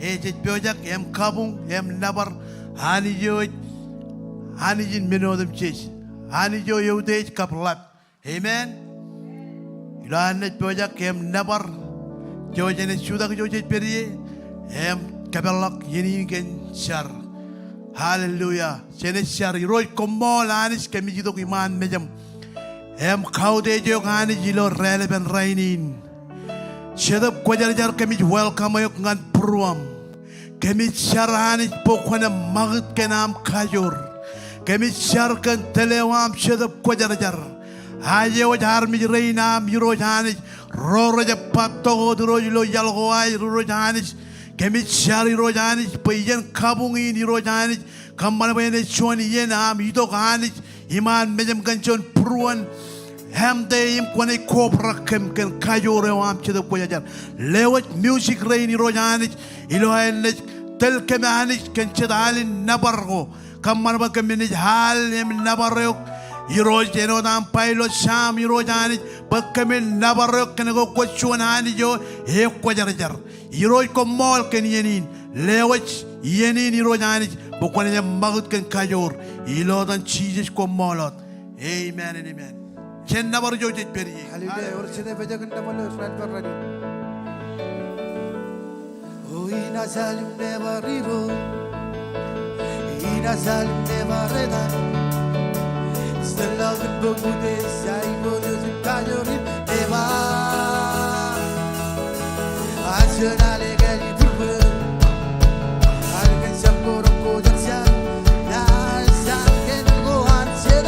Ejit em kabung em nabar hani jo hani jin menodum chech hani jo yeude kaplat. Amen. Ilanet pojak em nabar jo jene sudak jo jet perie em kabelak yeni gen shar. Hallelujah. Jene shar roy komol anis kemi jidok iman mejam. Em kaude jo hani jilo relevant rainin. Shedap kwajar kemi welcome yok ngan pruam. Kemi syarani pokona magit kenam kajur. Kemi syarkan telewam shedap kwajar. Haje wajar mi reinam yurojani roroja patto durojlo yalgoai rorojani. Kemi syari rojani payan kabungin yurojani kamana bayane choni yenam idokani iman mejam kanchon pruan. Hem day im kwane kopra kem ken kajore wam chede koyajar lewat music rain rojani ilo hanet tel kemani ken chedalin nabargo kamman ba kemini hal em nabarok iroj jeno dam pilot sham irojani ba kemin nabarok ken go kochunani jo he kojarjar iroj ko mol ken yenin lewat yenin irojani bo kwane magut ken kajor ilo dan chizes ko molot. Amen and amen. Ken nabar jo jet peri. Hallelujah. Orchine beja kanda malo Israel per ready. Oh, ina salim never rivo. Ina salim never reda. Still love the book with this. I go to the Kajorin Eva. Asionale gali purple. Algen saporo ko jansia. Na sangen go answer.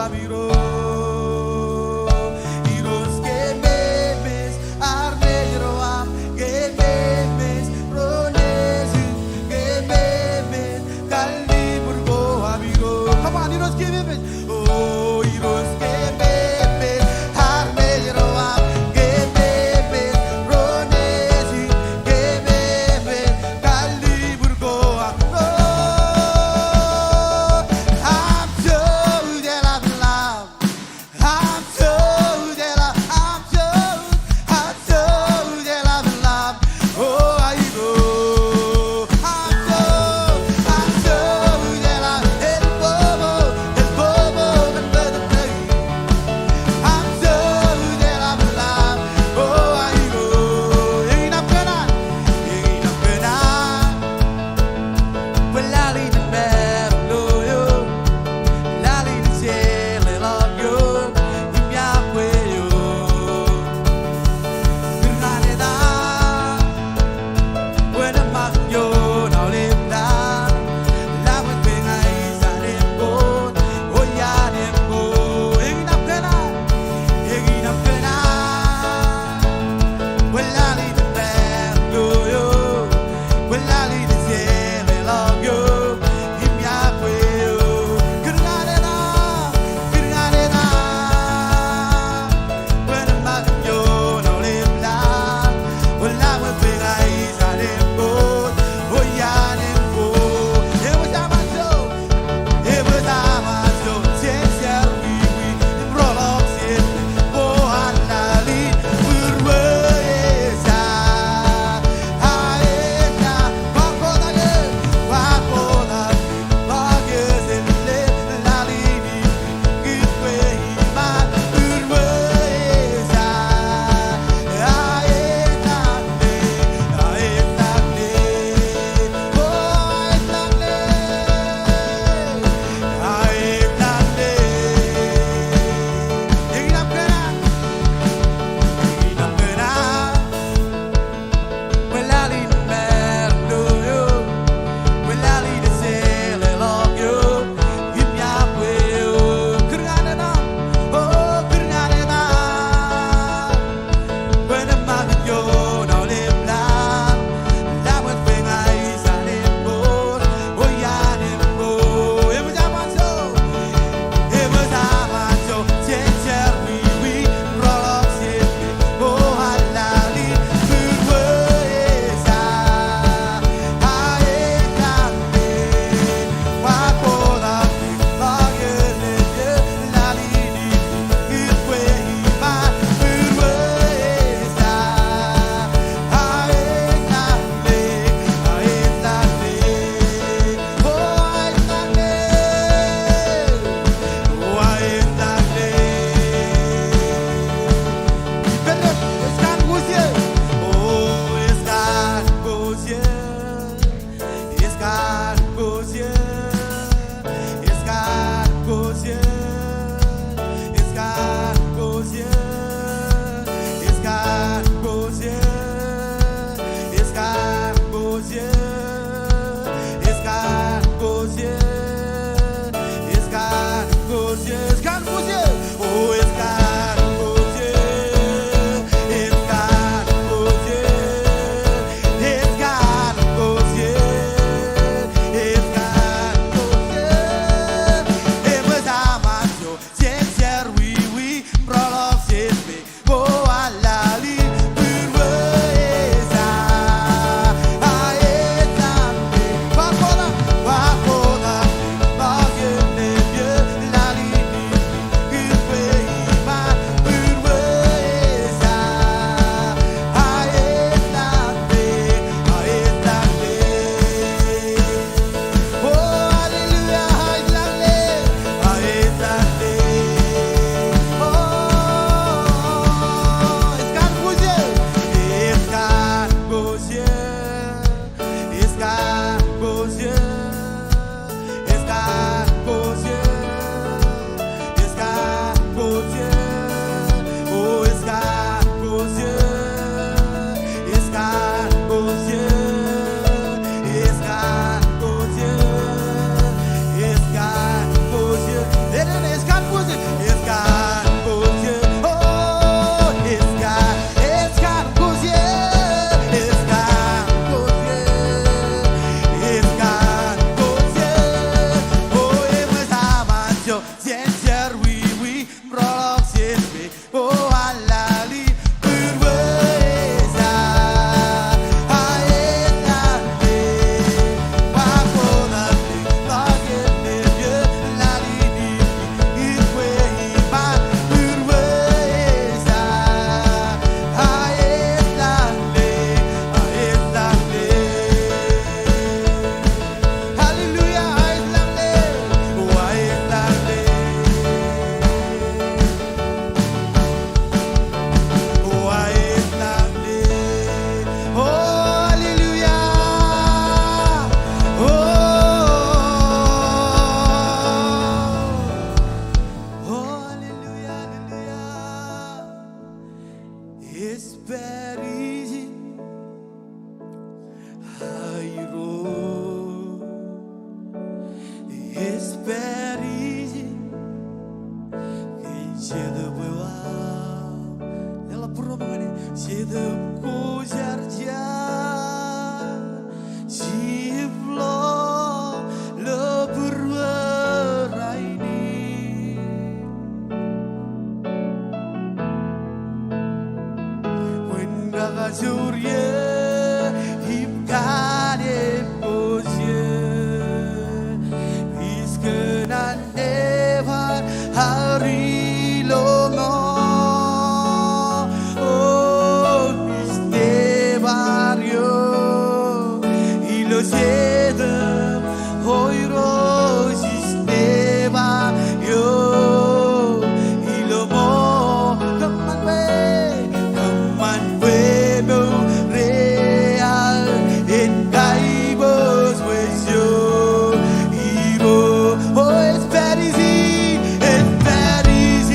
amiro. Iros que memes, arnegro am, que memes, rones, que memes, calibur amiro. Come on, iros que memes. Oh, iros que memes, arnegro am, que memes, rones, que memes, calibur amiro. I'm so that I'm loved. Oh, it's bad easy,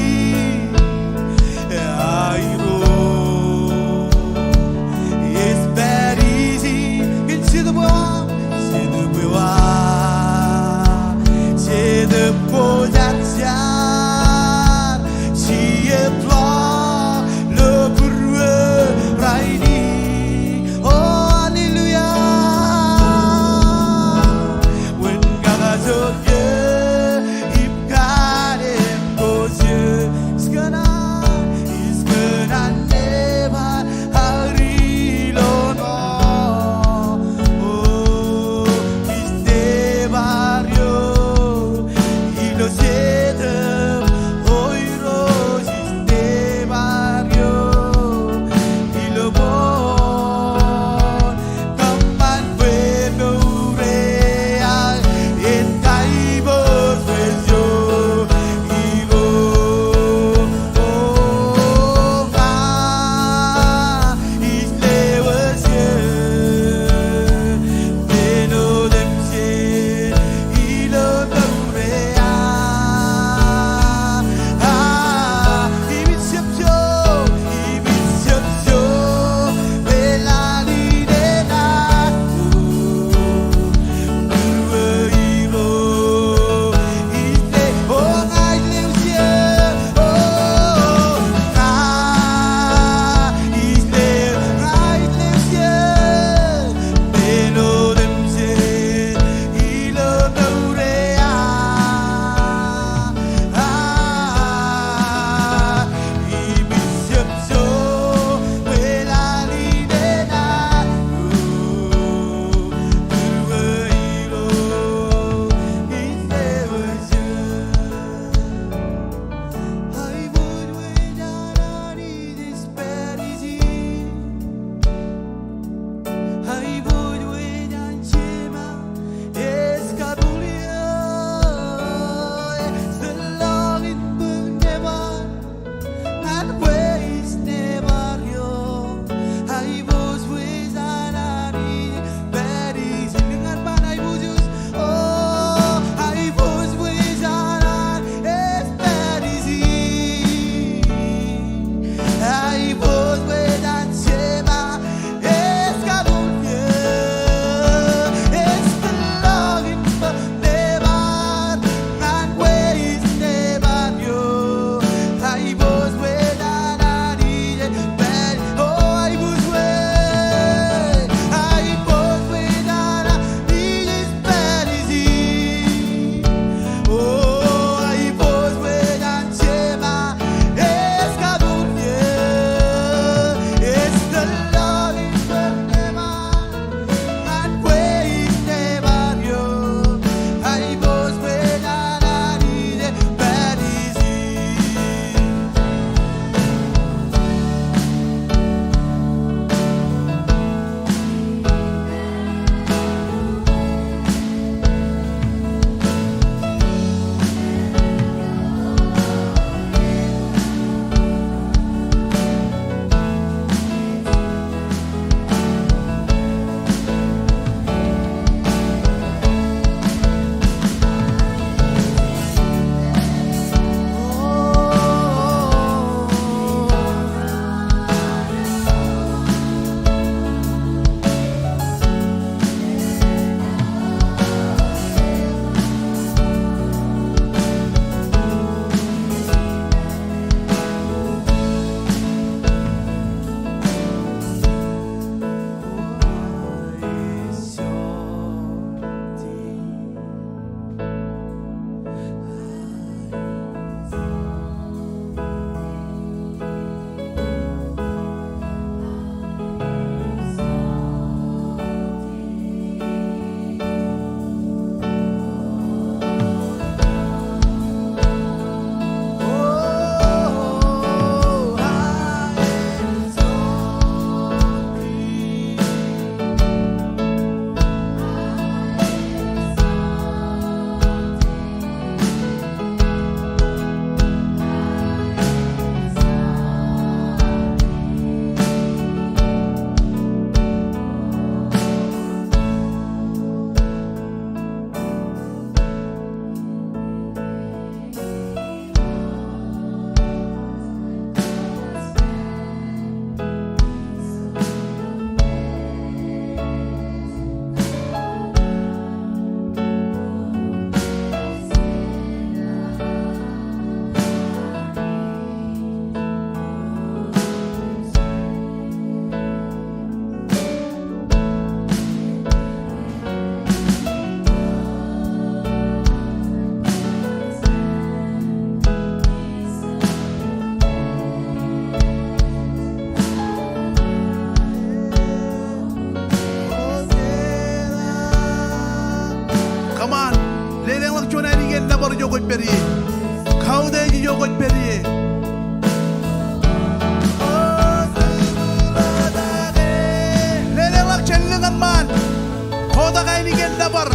berie kaude ji yogot berie lele wak chenlengan man koda kai ni gen dabar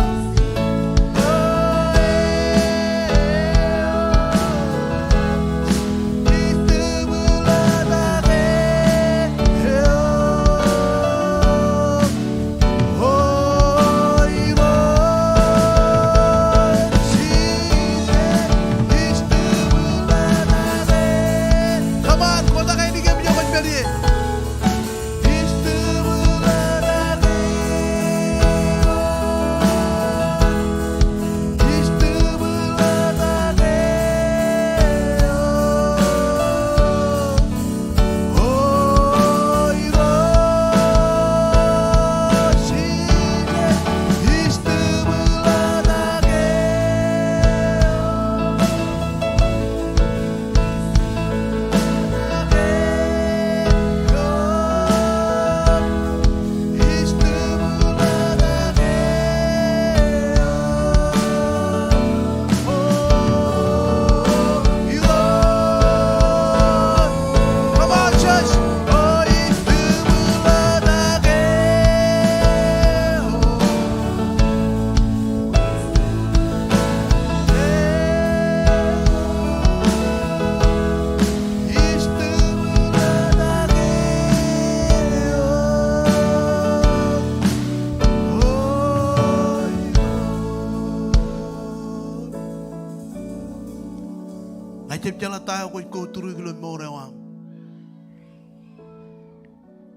Acep jala tayo ko turu kilo mo rewam.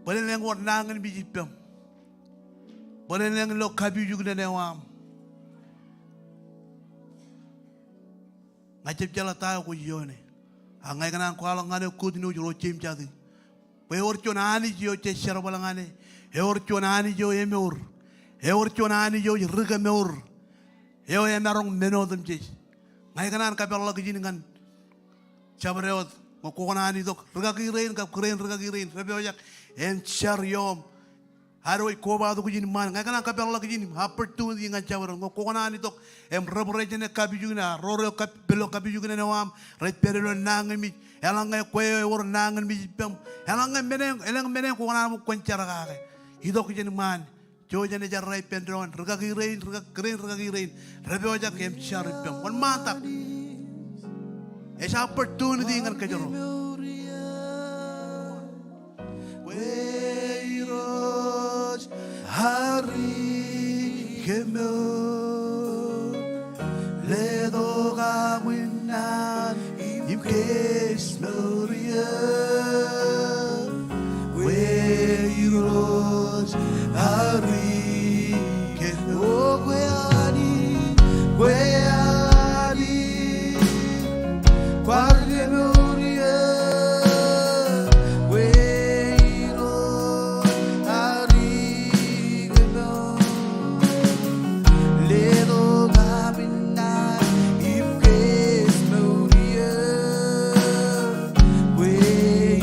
Balen yang wat nangan bijipem. Balen yang lo kabi juga newam. Acep jala tayo ko yone. Angai kana ko ala ngane ko dinu jolo cim jadi. Pe orcho nani jo che shara balangane. E orcho nani jo emeur. E orcho nani jo riga meur. E o emarong menodem je. Ngai kana ka balla gijingan. Cabrewat ngokonani dok riga kirein kap keren riga kirein rebe ojak en charyom haroi koba do kujin man ngai kana kapel lagi jin opportunity ngan cabro ngokonani dok em rebrejene kabijuna roro kap belo kabijuna nawam ret perelo nangmi elangai koyo wor nangan mi pem elangai menen ko ngana mo koncara ka idok jin man jojane jarrai pendron riga kirein riga kirein rebe ojak em charyom on mantap. Esa opportunity ngan kajaro. Weiros hari kemo ledo gawinan imkes moria. Weiros hari kemo guardia memoria gueiro arigano ledo gamina imkes memoria gueiro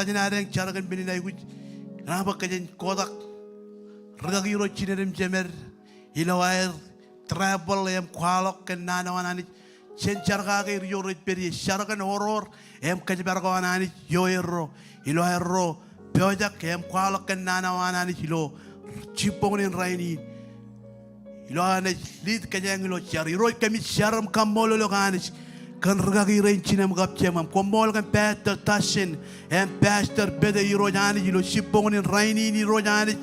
Kajinareng charagan bininay guj. Nabak kajan kodak. Ragiro chinerim jemer. Ilawair travel em kwalok ken nanawanani. Chen chargage yorit peri charagan horror. Em kajibargawanani yoero. Iloero. Pojak em kwalok ken nanawanani hilo. Chipongen raini. Ilohane lead kanyang ilo char. Iroi kami charam kamolo lo kanis. Kan ragagi rain chinam gapchemam. Komol kan pastor tashin. Em pastor beda irojani ilo chipongen raini irojani.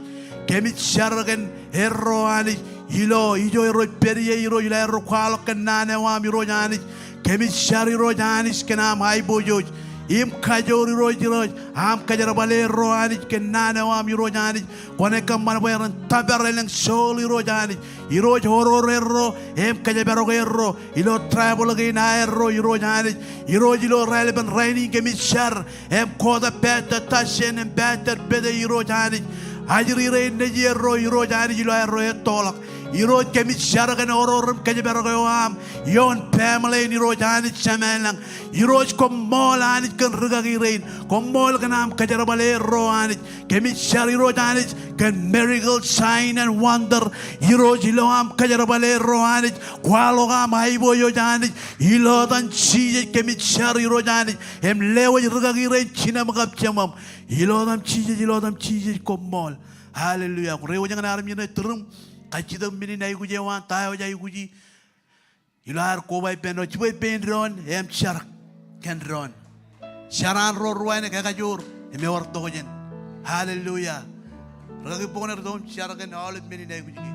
Kami charagan herroani. Ilo ijo iroi periye iro ilo herro kwalok ken nanawam irojani. Kami char irojani kenam haibojoj. Im kajor iroj am kajar bale roani kenana wam irojani kone kam man bayaran tabereleng sol irojani iroj horor erro em kajar erro ilo travel ge na erro irojani iroj ilo relevant raining gemishar em koda peta tashen em better bede irojani ajri rein ne erro irojani ilo erro etolak Iroj kami syaragan orang kaje beragam. Yon family ni rojani chamelang. Iroj komol anit kan regagi rain. Komol kanam kaje rabale roanit. Kami syari rojani kan miracle sign and wonder. Iroj iloam kaje rabale roanit. Kualogam haibo yojani. Ilotan chije kami syari rojani. Em lewaj regagi rain china magap chamam. Ilotam chije komol. Hallelujah. Rewo jangan aram yena terum. Kacidam mini na iguji wan tayo ja iguji ilar ko bay peno chiboy pen ron em char ken ron charan ro ruane ka kajur me warto ko jen hallelujah ragi poner dom char ken all mini na iguji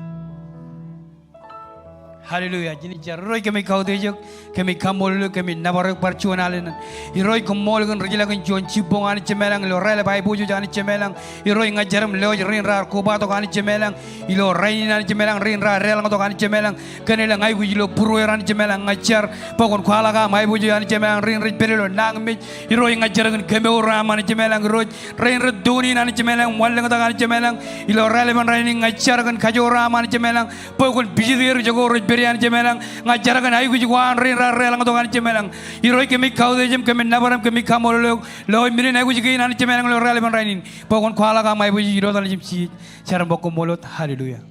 Hallelujah. Jadi jaroi kami kau dejok, kami kamol kami nabarak percuan alen. Iroi kamol kan regila kan juan cibong ani cemelang, ilo rela bai buju ani cemelang. Iroi ngajaram leo rin rar kuba to ani cemelang, ilo rain ani cemelang rin rar rela to ani cemelang. Kanela ngai buju ilo puru ani cemelang ngajar. Pokon kuala ka mai buju ani cemelang rin rin perilo nang mit. Iroi ngajar kan kami ora ani cemelang iroi rain rin duni ani cemelang walang to ani cemelang. Ilo rela ban rain ngajar kan kajora ani cemelang. Pokon bijidir jago roi Berian cemelang ngajarakan ayu kujuan rin relang to kan cemelang iroi kemi kau dejem kemi nabaram kemi kamol lo mirin ayu kujuin an cemelang lo relevan rainin pokon kuala ka mai buji iro tan jimsi cara boko molot haleluya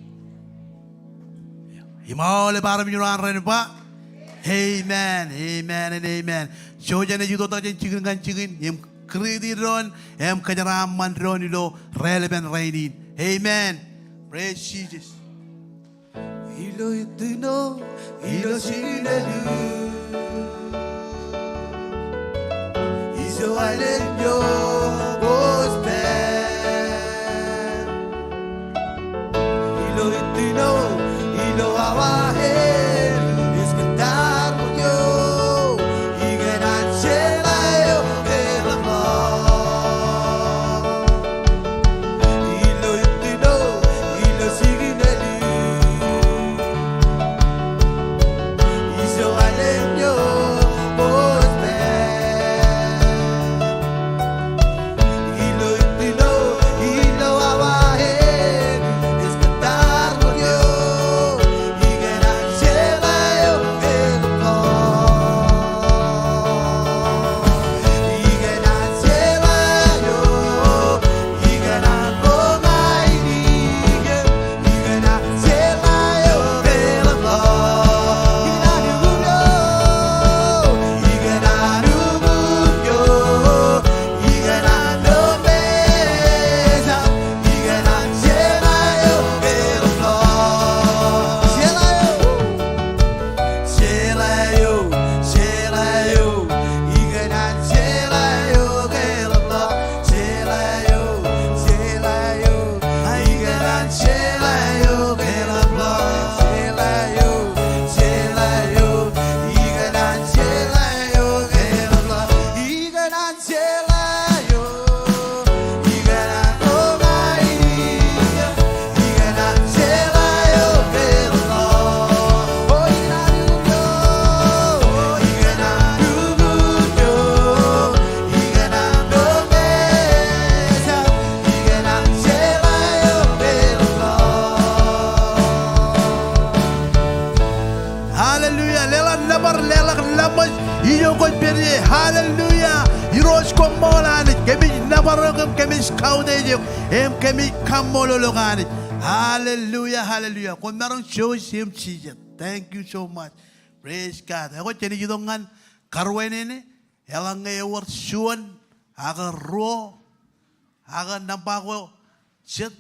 Imole baram yuran ren pa amen amen and amen jojane judo ta jen cigin kan cigin em kredi ron em kajaram man ron ilo relevant rainin amen praise Jesus Ilo itino, ilo sinelu. Iso alenyo gospel. Ilo itino, ilo awahen. Es cantar con yo. Y ganarse la yo que la Ilo itino, ilo sinelu. Yeah. Yesus kaudejok em kami kamolologani. Hallelujah, hallelujah. Kung meron show siyem siya. Thank you so much. Praise God. Ako tiyani jidongan karwen ini elang ngayawar suan aga ro aga nampako sit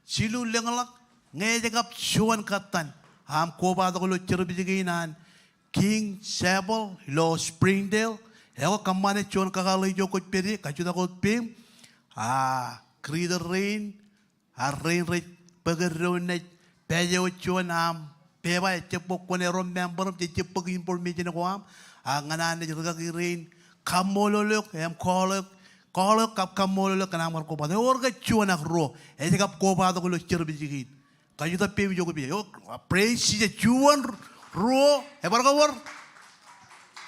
silu lengalak ngayagap suan katan am koba to lo cherbijiginan King Sabel lo Springdale ewa kamane suan kakaloy jokot peri kajuda kot pim Creeder rain rain rate pagkaroon pejo suan am peba cepok kone rom member cepok information ko am nganan ni rain kamololok em kolok kap kamololok kanamar ko pa orga chuanak ro kap ko pa to lo cherbijigin kayu ta pe jogo bi yo praise si chuan ro barka wor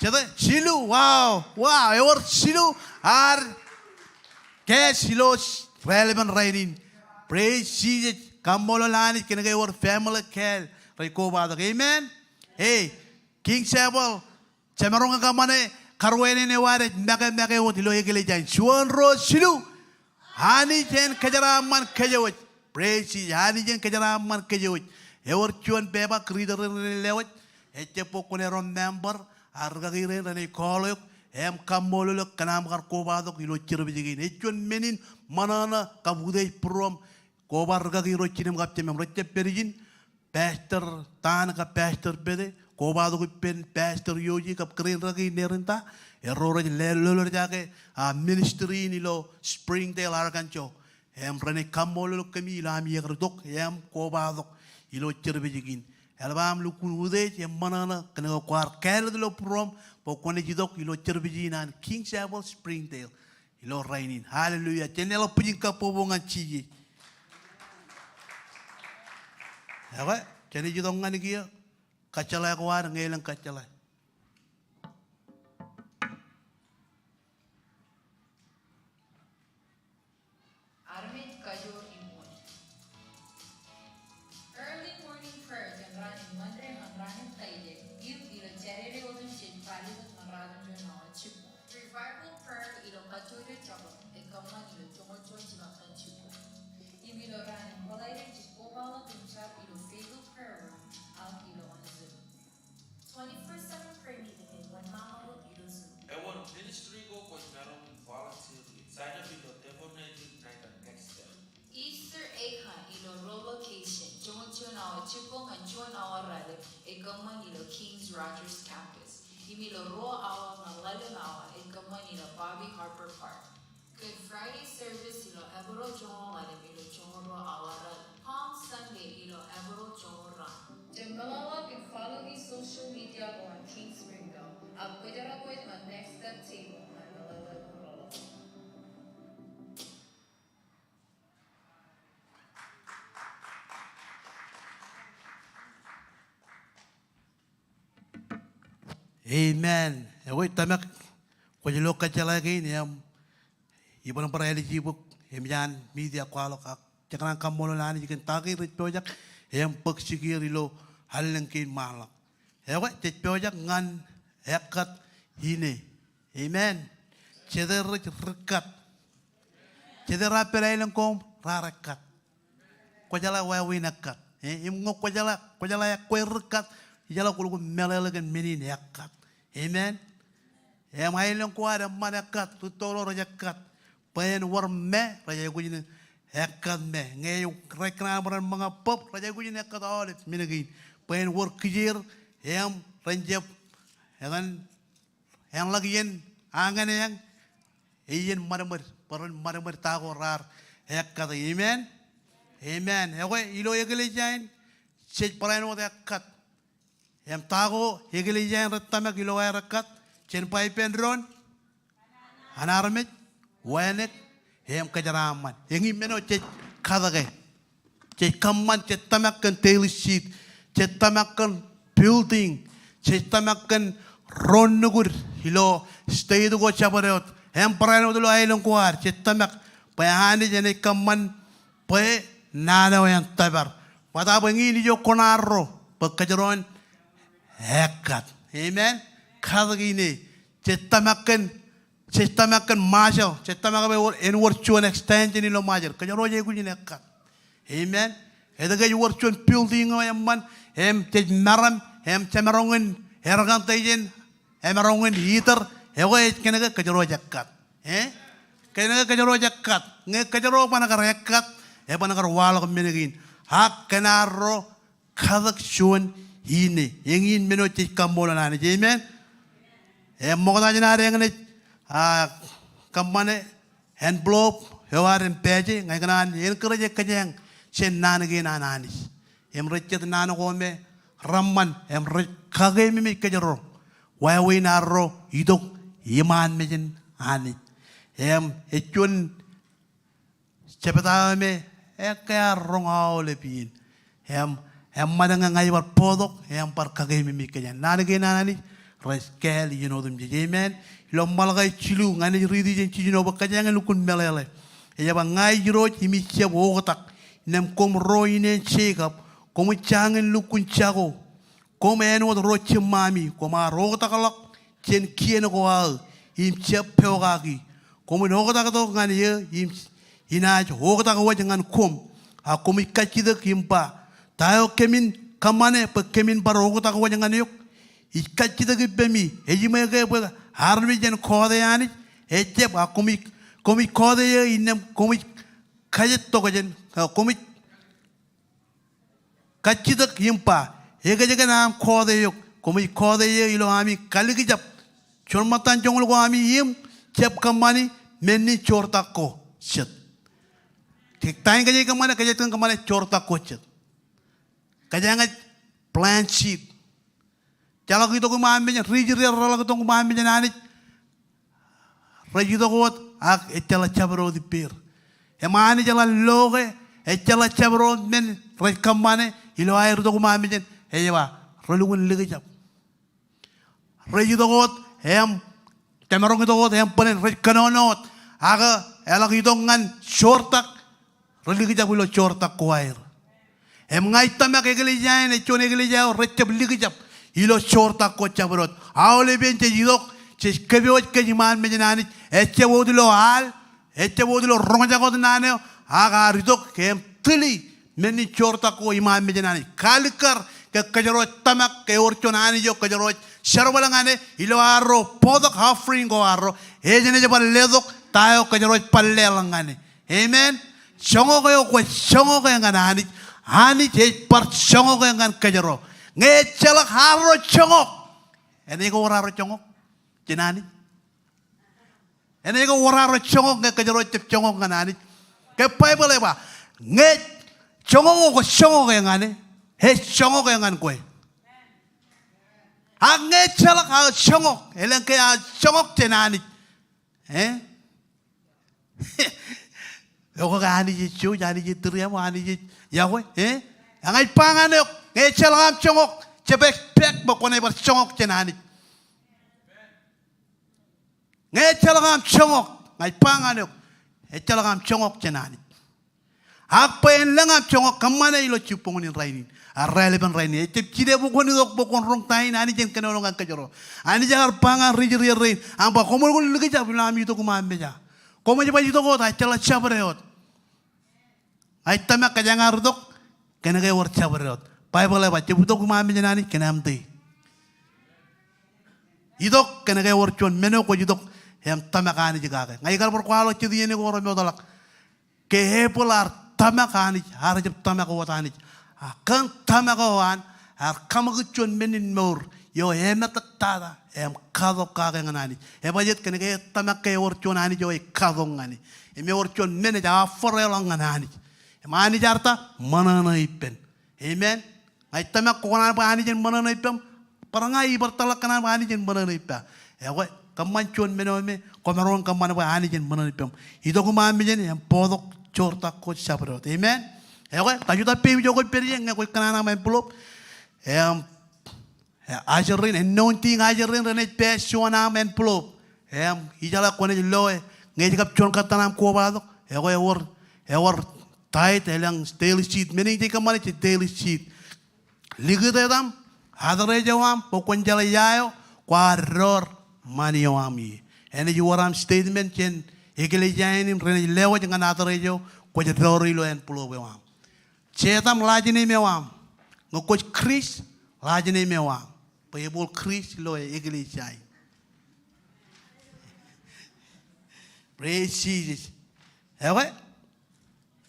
chede silu wow ever silu ar ke silo relevant rainin praise si kamololani kenega your family care rai ko ba amen hey King Sabel Cemerong kamane karwene ne ware mega wot lo yegele jan chuan ro silu hani jen kajaraman kajawot praise hani jen kajaraman kajawot ever chuan beba creeder lewot echepo kone rom member arga gire ne kolok em kamolo kanam kar ko ba do kilo chirbijigi ne chuan menin manana kabude prom ko ba arga giro chinem gap temem roche perigin pastor tan ka pastor bede ko ba do pen pastor yoji kap kren ragi nerenta error lelo jake ministry ni lo Springdale Arkancho em rene kamolo kami la mi yerdok em ko ba do ilo chirbijigin albam lu kunude em manana kana kwar kel lo prom po kone jidok ilo chirbijinan King Sabel Springdale ilo rainin hallelujah tenelo pujinka pobongan chiji Apa? Jadi jidong ngani kia kacalai kuar ngelang kacalai. Armit kayo imun. Early morning prayer jangan mandre mandranin taide. Give ilo charity odun chin pali dut mandranin jo na chipu. Revival prayer ilo kacude trouble. Ekamman ilo jongo chimakan chipu. Imilo ranin walai Obama Tunchar ilo fatal prayer room out ilo on Zoom. 24/7 prayer meeting in one mama road ilo Zoom. Our ministry go was meron voluntarily. Sign up ilo devonated night and next step. Easter Akon ilo relocation. Jongon awa chipong and John awa rale. Ekamman ilo Kings Rogers campus. Imilo ro awa malalim awa. Ekamman ilo Bobby Harper Park. Good Friday service ilo Ebro Jongo Lalim ilo Jongo ro awa rale. Palm Sunday ilo Ebro Jongo ran. Jembalala can follow me social media on King Springdale. I'll put it up with my next step table. Amen. Wait tamak kujilo kacalai ni am ibu nampak eligible emian media kualok jangan kamu lani jika tagi project yang persikir ilo hal yang kin malak. Ewa project ngan ekat ini. Amen. Ceder rekat. Ceder apa lain kom rarekat. Kujala wawi nakat. Imgo kujala ya kue rekat. Jala kulu melelegan menin ekat. Amen. Yang mailong kuada manakat tutolo rajakat. Payan warme raja kuji ekat me. Ngayon rekna beran mga pop raja kuji ekat oleh minagin. Payan war kijir yang ranjap yang lagi angan yang iyan marmer paran marmer tago rar ekat. Amen. Amen. Ewa ilo yageli jain sej paran wada ekat. Yang tago yageli jain retamak ilo ay rekat. Chen pai pendron anarmit wanek hem kajaraman yang imeno cek kadage cek kaman cek tamakan tail sheet cek tamakan building cek tamakan ronnugur hilo stay do go chabarot hem parano do ay long kuar cek tamak payahani jene kaman pay nana yang tabar pada bengi jo konaro pekajaron hekat amen kadagi ni cetamakan Chestamakan Marshall, Chestamaka in work to an extension in Lomajer, Kajaroja Guineka. Amen. Edega you work to building a man, take Maram, Tamarongan, Hergantajan, Amarongan heater, away Kanaga Kajaroja cut. Eh? Kanaga Kajaroja cut, Nekajaro Panaka cut, Ebanagar wall of Minagin. Hak Canaro, Kazak Shun, Hini, Yingin Minoti Kambolan, amen. Mogajan Kamane, hand blow, you are in page, I can encourage a kajang, Shen Nanagin Ananis. Richard Nanahome, Ramman, Kagemi Kajaro. Why we narrow, Idok, Yaman Mijin, Ani. Etun Chapatame, Eka wrong all lepin. Madangan I were podok, par Kagemi Kajan. Nanagin Anani, Rescal, you know them, amen. Lomalagay Chilu, and it reads in Chino Kajang and Lukun Melele. Yabangai wrote Himicha Wotak, Nemcom Roin and Shake up, Come Chang and Lukun Chago, Come and what wrote your mammy, Koma Rotakalok, Chen Kienogoal, Him Chep Peogagi, Come in Ogatago and here, him Hinaj, Ogatago and Kum, a Komikachi the Kimpa, Tayo came in, Kamane, but came in Barogotago and Yuk. He catch the Gibemi, Ejimega, Harvijan Kodeani, Echep, a comic Kodea in them, comic Kajet Togajan, comic Kachida Kimpa, Egajanam Kodeo, comic Kodea, Iloami, Kaligijap, Chormatan Jongwami, him, Chep Kamani, Many Chortaco, shit. Take time Kajakamana, Kajakan Kamana, Chortaco, shit. Kajanga plant sheet. Kalau kita kumambil, rigir kalau kita kumambil jangan rigir kuat, ecela cabro di pir. Emani jalan loge, ecela cabro men rekamane, ilo air itu kumambil jangan, ewa, relukan lagi jap. Rigir kuat, camerong itu kuat, panen rekanonot, aga, elak itu ngan shortak, religi jap ilo shortak kuair. Ngai tamak egelijain, econ egelijau, recap ligi jap. Ilo shorta kocha berot. Aole bente jidok, ches kebiot kejiman menjenani. Eche wodilo al, eche wodilo ronga kot nane. Aga ridok kem tili meni shorta ko iman menjenani. Kalikar ke kejarot tamak ke orchonani jo kejarot sharbalangane. Ilo arro podok offering go arro. Ejene jepal ledok tayo kejarot palelangane. Amen. Shongo kayo ko shongo kayo nganani. Hani jes par shongo kayo ngan kejarot. Ngecelak haro congok. Ini ko wararo congok. Jenani. Ini ko wararo congok nge kejaro cep congok nganani. Ke Bible ba. Nge congok ko congok yang ngane. He congok yang ngan koe. Ha ngecelak haro congok. Eleng ke congok jenani. Yo ko gani je chu, jani je teriam, ani je ya koe. Angai pangan yok. Ngecelak congok, cebek pek bokone ber congok jenani. Ngecelak congok, ngai pangan yok. Ngecelak congok jenani. Apa yang lengap congok kemana ilo cipongin raini. Relevan raini. Cep cide bokone dok bokon rong tain ani jen kena orang kejaro. Ani jangan pangan rijir rain. Ampa komol komol lagi jauh bilang itu kumambeja. Komol jauh itu kau tak celak cabreyot. Aitama kajangan dok kena kau war cabreyot. Bible ba cebuto kumambil janani kenamti. Idok kena kaya worchon meno ko idok hem tamakani jigake. Ngai kal berkualo cidi ini ko romeo dalak. Kehepular tamakani har jeb tamako watani. Akan tamakawan har kamaguchon menin mor yo hemat tada hem kado kage nganani. Hebajet kena kaya tamakay worchon ani jo kado ngani. Eme worchon mene ja forelong nganani. Mani jarta manana ipen. Amen. Ay tamak ko kana pa ani jen manana ipam. Parangai bertalak kana pa ani jen manana ipa. Ewe kamanchon menome komaron kamana pa ani jen manana ipam. Ito ko mami jen yang podok chorta ko sabrot. Amen. Ewe tajuta pe jo ko perien ko kana na pulop. Ajarin anointing ajarin renet pe shona men pulop. Ijala ko ne loe ngai kap chon katanam ko balado. Ewe war tight elang daily sheet meni te kamani daily sheet. Ligedam, hadare jawam, pokon jala yayo, quarror maniwami. ene yuaram statement chen egele jainim rene lewa jangan atarejo ko je dori lo en pulo bewam chetam lajini mewam ngoko Chris lajini mewam payebol Chris lo egele jai praise Jesus ewe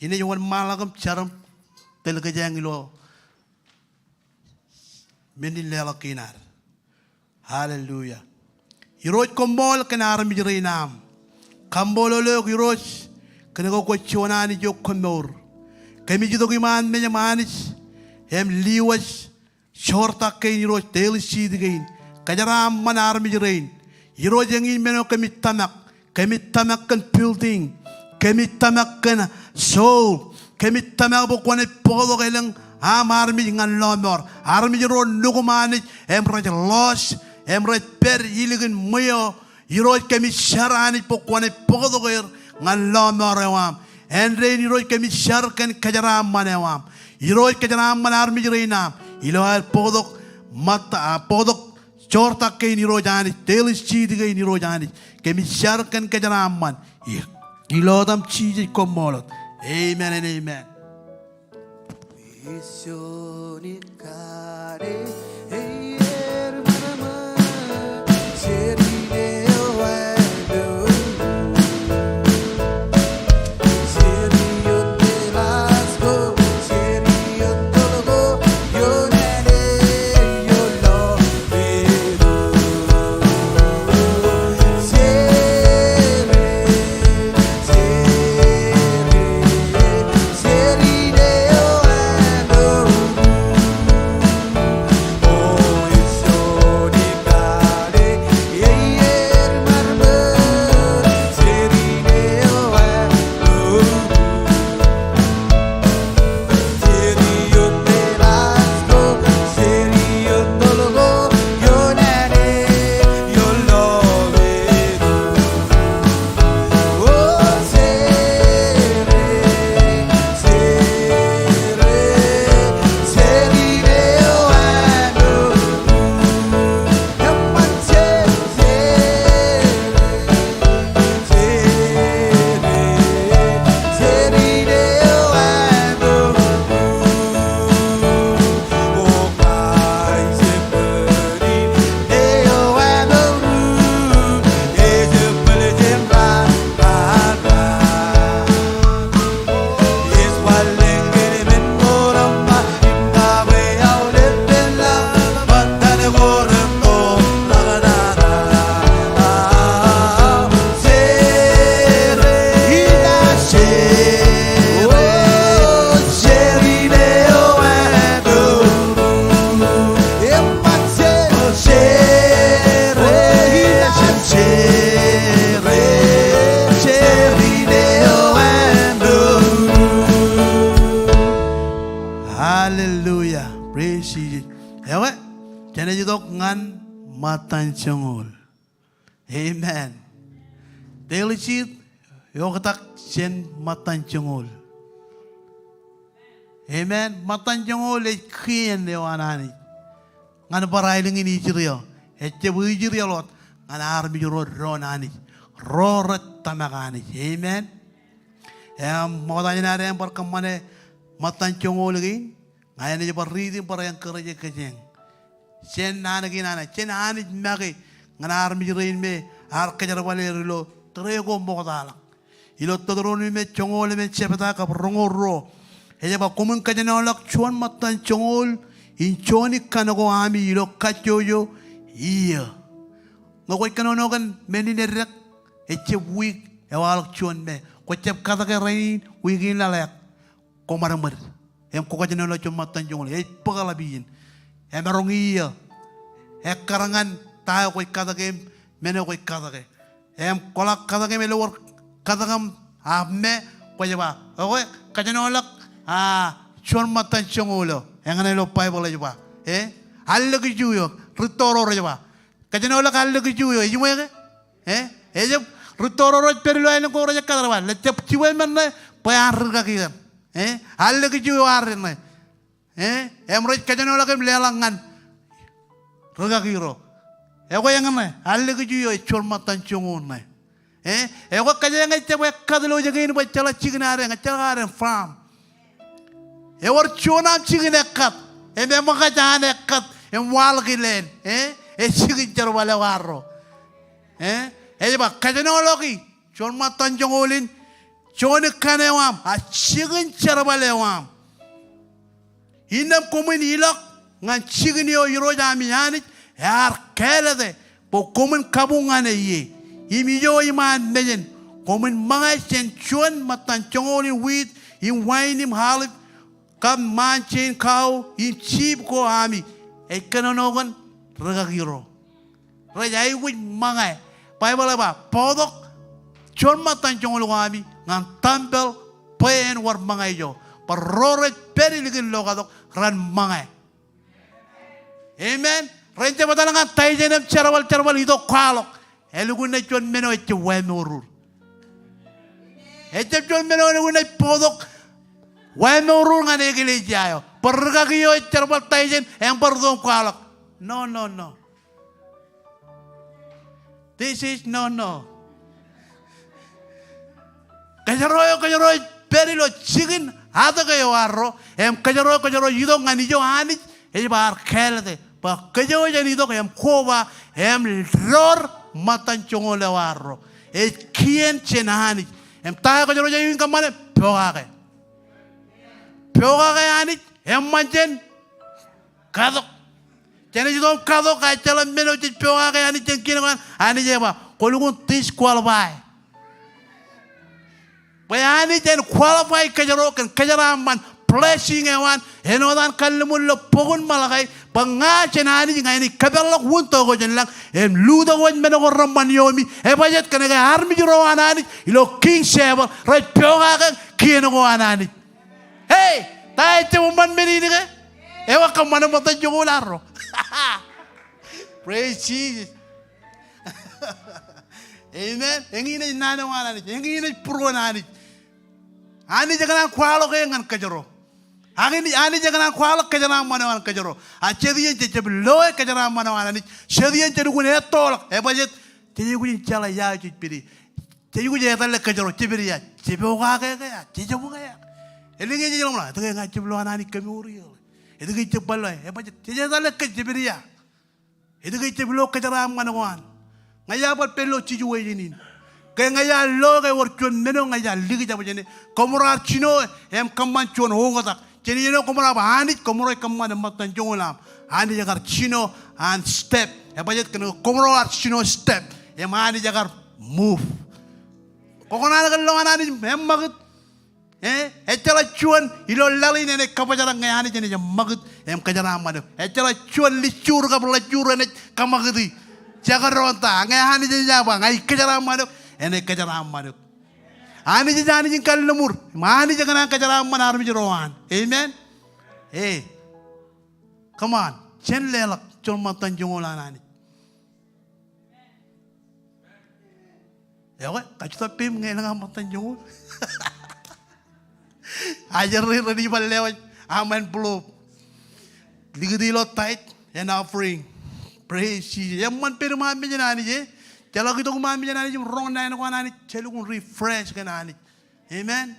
ine yuan malagam charam tel ke jang lo meni lela kinar hallelujah iroj komol kenar mi jerinam kambolo lo iroj kenego ko chonani jo komor kemi jido giman me manis hem liwas shorta ke iroj tel sid gain kajaram manar mi jerin iroj ngin meno kemi tamak kan building kemi tamak kan soul kemi tamak bo kone polo gelang amar mi ngan lomor armi jero nugumani emroj los emroj per yiligen moyo iroj kemi sharani po kone polo ger ngan lomor wam endre iroj kemi shar kan kajaram manewam iroj kajaram manar mi jerina ilo podok mata podok chorta ke nirojani telis chidi ke nirojani kemi shar kan kajaram man ilo dam chiji komolot amen and amen hallelujah praise Jesus ewe chene jidok ngan matan chongol amen daily chit yokatak chen matan chongol amen matan chongol e kien de wanani ngan barailing ini jirio ecce bu jirio lot ngan armi jiro ronani rorat tamagani amen modanya ada yang perkemane matan chongol lagi ngayane je baridi para yang kerja kejeng chen nana ginana chen ani magi ngana armi jirin me ar kejar valerilo trego modala ilo todroni me chongol me chepeta ka rongoro eje ba kumun kajana lak chuan matan chongol in choni kanago ami ilo kachoyo iya ngokoi kanono kan menine rek eche week e walak chuan me ko chep kata ke rain wigin lalak ko maramar em ko kajana lo chon matan chongol e pagala biin em rongiya e karangan tayo ko kata ke mene ko kata ke em kolak kata ke me lor kata kam amme ko jaba ko kajana lak chuan matan chongolo engane lo bible jaba alle ki juyo ritoro jaba kajana lak alle ki juyo jumege je ritoro ro perlo en ko roja kadra le chep chiwe men payar ka kigan alle ki juyo arne em ro kajana lak lelangan roga kiro Ego yang ne, alle keju yo chol matan chongon ne. Ego kaja yang ece baik kadlo jaga ini baik cala cignare, ngacala aren farm. Ewar chonam cigne kat, memang kaja ane kat, wal gilen, cigin caro bale warro. Ba kaja nologi, chol matan chongolin, chone kanewam, cigin caro bale wam. Inam komun ilok, ngan cigin yo iro jami yani. Yar kelade po komen kabungane ye imiyo iman nejen komen mga senchuan matan chongoli wit in wine im halip kam manchen kau in chip ko ami e kanonogan ragagiro rajai wit mga Bible ba podok chon matan chongoli ami ngan tampel pen war mga yo parroret periligin logadok ran mga amen. Rente batalangan tay jenem charwal itu kalok. Elugun na chon meno eche wemurur. Eche chon meno elugun na podok wemurur nga negili jayo. Pergagiyo charwal tay jen yang perdong kalok. No. This is no. Kajaroy perilo chicken ada kayo arro. Kajaroy yidong nga niyo anit. Bar kelete. Pa kayo yan ito kayam koba lor matan chongo lewarro kien chenahani tayo kayo yan yung kamane pyogake anit manchen kadok chene jidong kadok kaya chalam meno chit pyogake anit chen kinaman anit jeba kolungun disqualify pa anit chen qualify kajaraman blessing ewan enodan kallemun lo pogun malakay pangachen ani ngani kabelok wunto go jen lang luda gon meno go ramman yomi bajet kanaga armi jiro anani ilo king sheba right pyoga kan kieno go anani hey tay te man menini ke ewa kamana mata jogolaro praise Jesus amen engine nana wanani engine pro nani ani jangan kwalo ke ngan kajero ani jangan kwalo kajana manawan kajero achedian loe kajana manawan ani chedian gun etol bajet gun chala ya chipiri gun ya tal kajero chipiri ya chiboga ke ya chiboga ya elinge jelo mala to nga chiblo anani kamuri edige chibalo bajet tal chipiri ya edige chiblo kajana manawan ngaya bat pelo chijuwe jinin kaya ngaya lo kaya worchon meno ngaya ligi jabo jene komora chino kamman chon hongotak jene yeno komora ba anit komora kamman matan jongolam ani jagar chino and step bajet kena komora chino step ani jagar move kokona nagal lo anani magut echala chuan ilo lali nene kapajara ngaya ani jene magut kajara madu echala chuan licur kapla churane kamagdi jagar ronta ngaya ani jene jaba ngai kajara madu ene kajaram manuk ani jani jing kallemur mani jangan kajaram manar mijeroan amen come on chen lelak chon matan jongolanani ya we kajuta pim ngelang matan jongol ajar ready balew amen blue ligidilo tight and offering praise Jesus yamman pirma mijenani je kalau kita kumami jangan ni wrong na ko anani chelu kun refresh kanani amen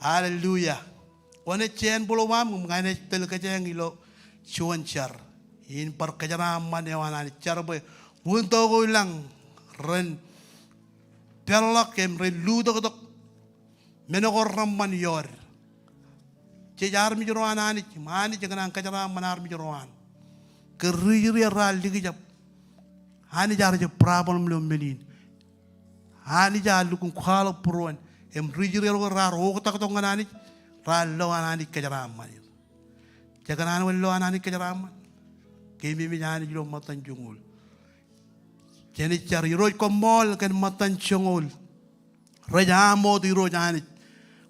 hallelujah one chen bolo mam ngane tel ka jeng ilo chuan char in par kajana man yawanani char boy unto go lang ren pelak em ren ludo ko menogor ramman yor che jar mi joro anani mani jangan kajana manar mi joroan keriri ral digi jap hani jar je problem lo melin hani jar lu kun khalo puron rijire ro rar o ta to nganani ral lo anani kajaram mani jaganan lo anani kajaram kemi mi jani lo matan jungul jeni jar ro ko mol kan matan jungul raja mo di ro jani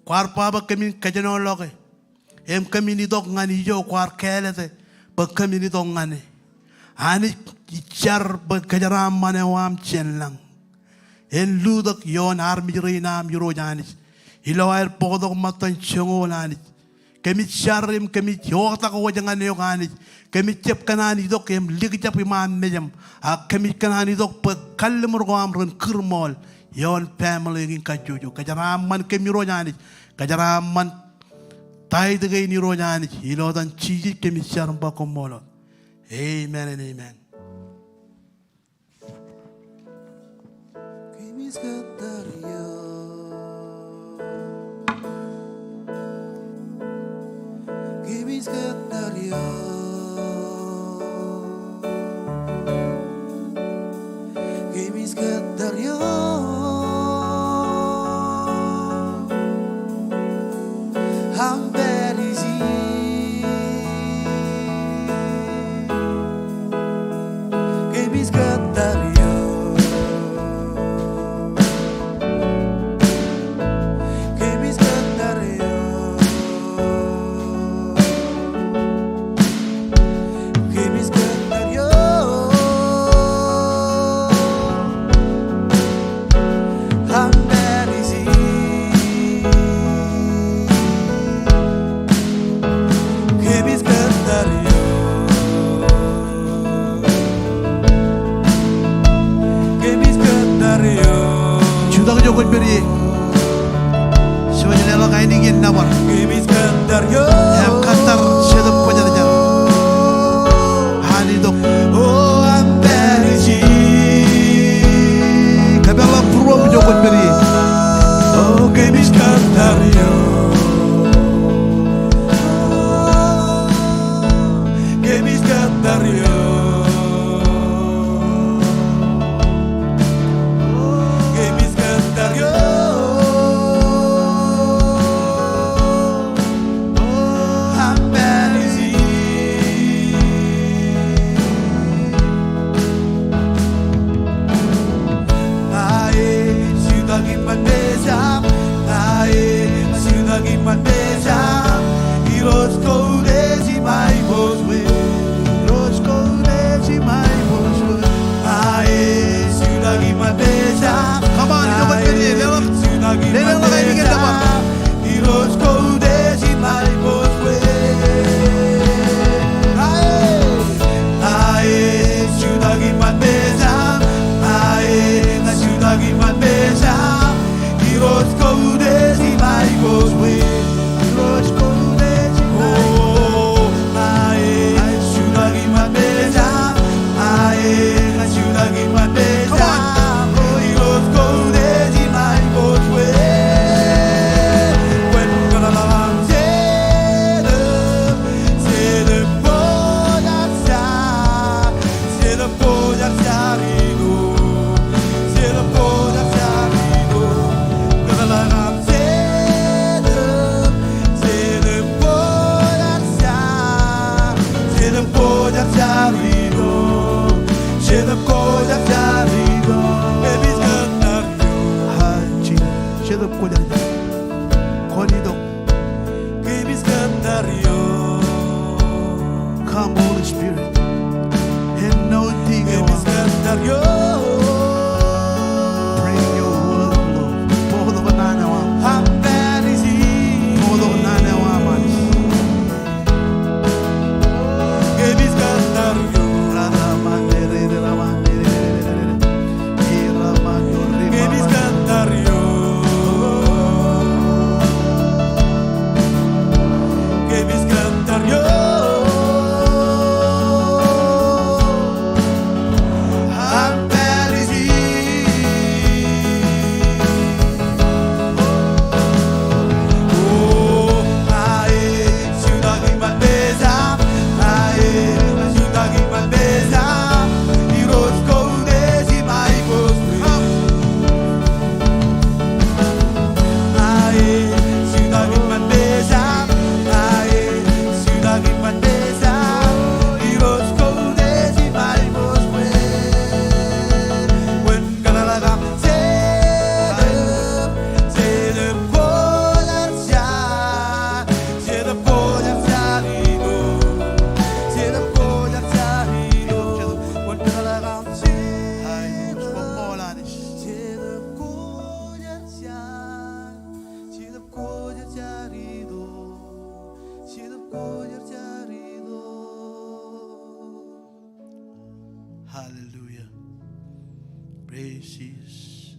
kwar pa ba kemi kajano lo ke kemi ni dok ngani jo kwar kelete ba kemi ni dok ngani hani jar kajaram mane wam chenlang ludak yon armi reinam yuro janis ilo air podok matan chongolani kemi sharim kemi jota ko wajangan yo kanit kemi cep kanani dok kem ligi cap imam mejam a kemi kanani dok pe kalmur ko amron kirmol yon family ngin kajuju kajara man kemi ronyani kajara man tai de ni ronyani ilo dan chiji kemi sharim ba ko molo amen and amen. Kimi's got that Kimi's got that Kimi's got that I'm bad easy Kimi's got that Kimi's got that Kimi's got that I'm bad easy Kimi's got that Kimi's got that Juda jokot beri sebenarnya lo kain ingin nabar Kimi's got that em kantar sedep penjara hani dok Oh, I'm bad easy kabela prom jokot beri Oh, Kimi's got that Kimi's got that Kimi's got that I'm bad easy Nae ciudad Impandesa Nae ciudad Impandesa Y los codes y maibos los codes y maibos Nae ciudad Impandesa Come on, jokot beri lelak ciudad lelak lo kain ingin nabar Y los codes y maibos Nae ciudad Impandesa Nae la ciudad Impandesa Y los codes y maibos los codes y maibos Hallelujah. Praise Jesus.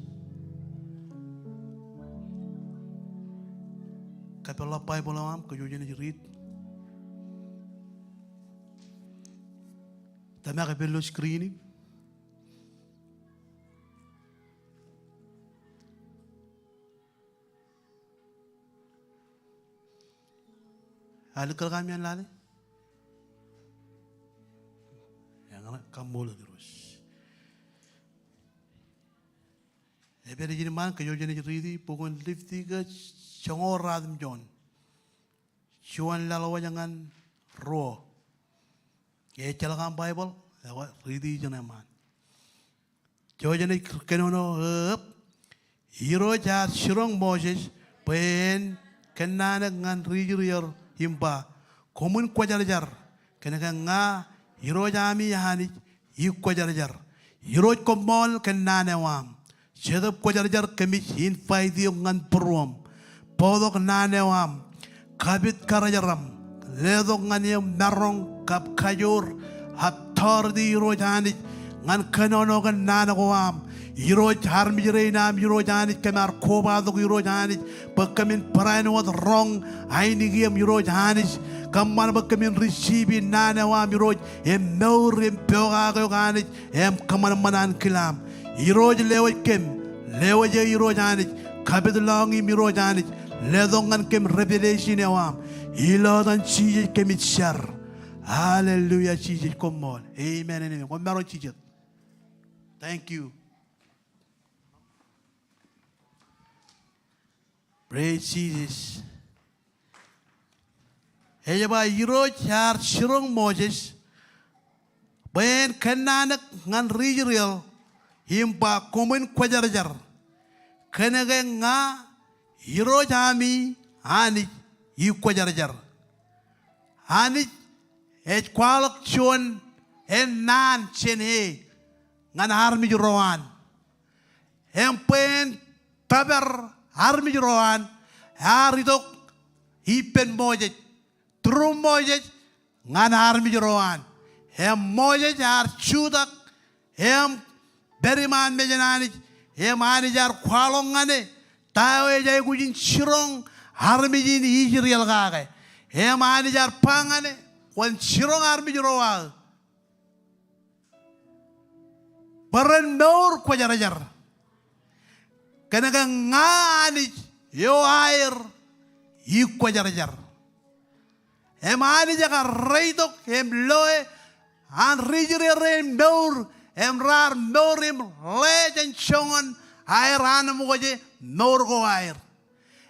Kapela Bible am ko yo jeni read. Tama kapelo screening. Alukal kami an lale. Yang ana kambola terus. Ebere jini man kayo jini ridi pokon lifti ke chongor radem John. Chuan lalawa jangan ro. Ye chalakam Bible lawa ridi jana man. Kayo jini kenono up. Hero jar shirong Moses pen kenana ngan ridi himba komun kwajar kenaka nga hiro jami yani kwajar hiro komol kenane wam sedap kwajar kemi hin faidi ngan prom podok nane wam kabit karajaram ledo ngan yem narong kap kajur hator di hiro jani ngan kenono kan nane wam hiro harmi nam hiro jani kemar koba do hiro jani bakamin parain wat wrong aini giam hiro jani kamman bakamin receive nane wa hiro em no rem pyoga go jani em kaman manan kilam hiro lewa kem lewa je hiro jani kabid longi hiro jani ledongan kem revelation wam ilodan chi kemit shar hallelujah chi komol amen amen komaro chi thank you. Praise Jesus. Eja ba hiro char shirong Moses ben kananak ngan rijriel himpa komen kwajarjar kanaga nga hiro jami ani kwajarjar ani kwalak chon nan chen he ngan harmi rowan empen taber harmi rowan haridok hipen Moses trum Moses ngan harmi rowan hem Moses har chudak hem beriman mejanani hem ani jar kwalong ngane tawe jay gujin chirong harmi jin Israel gage hem ani jar pangane wan chirong harmi rowan Baran nor kwajarajar kanaga ngani yo air kwajarjar em ani jaga reidok em loe an rijre rem nor em rar norim lejen chongon air an moje nor go air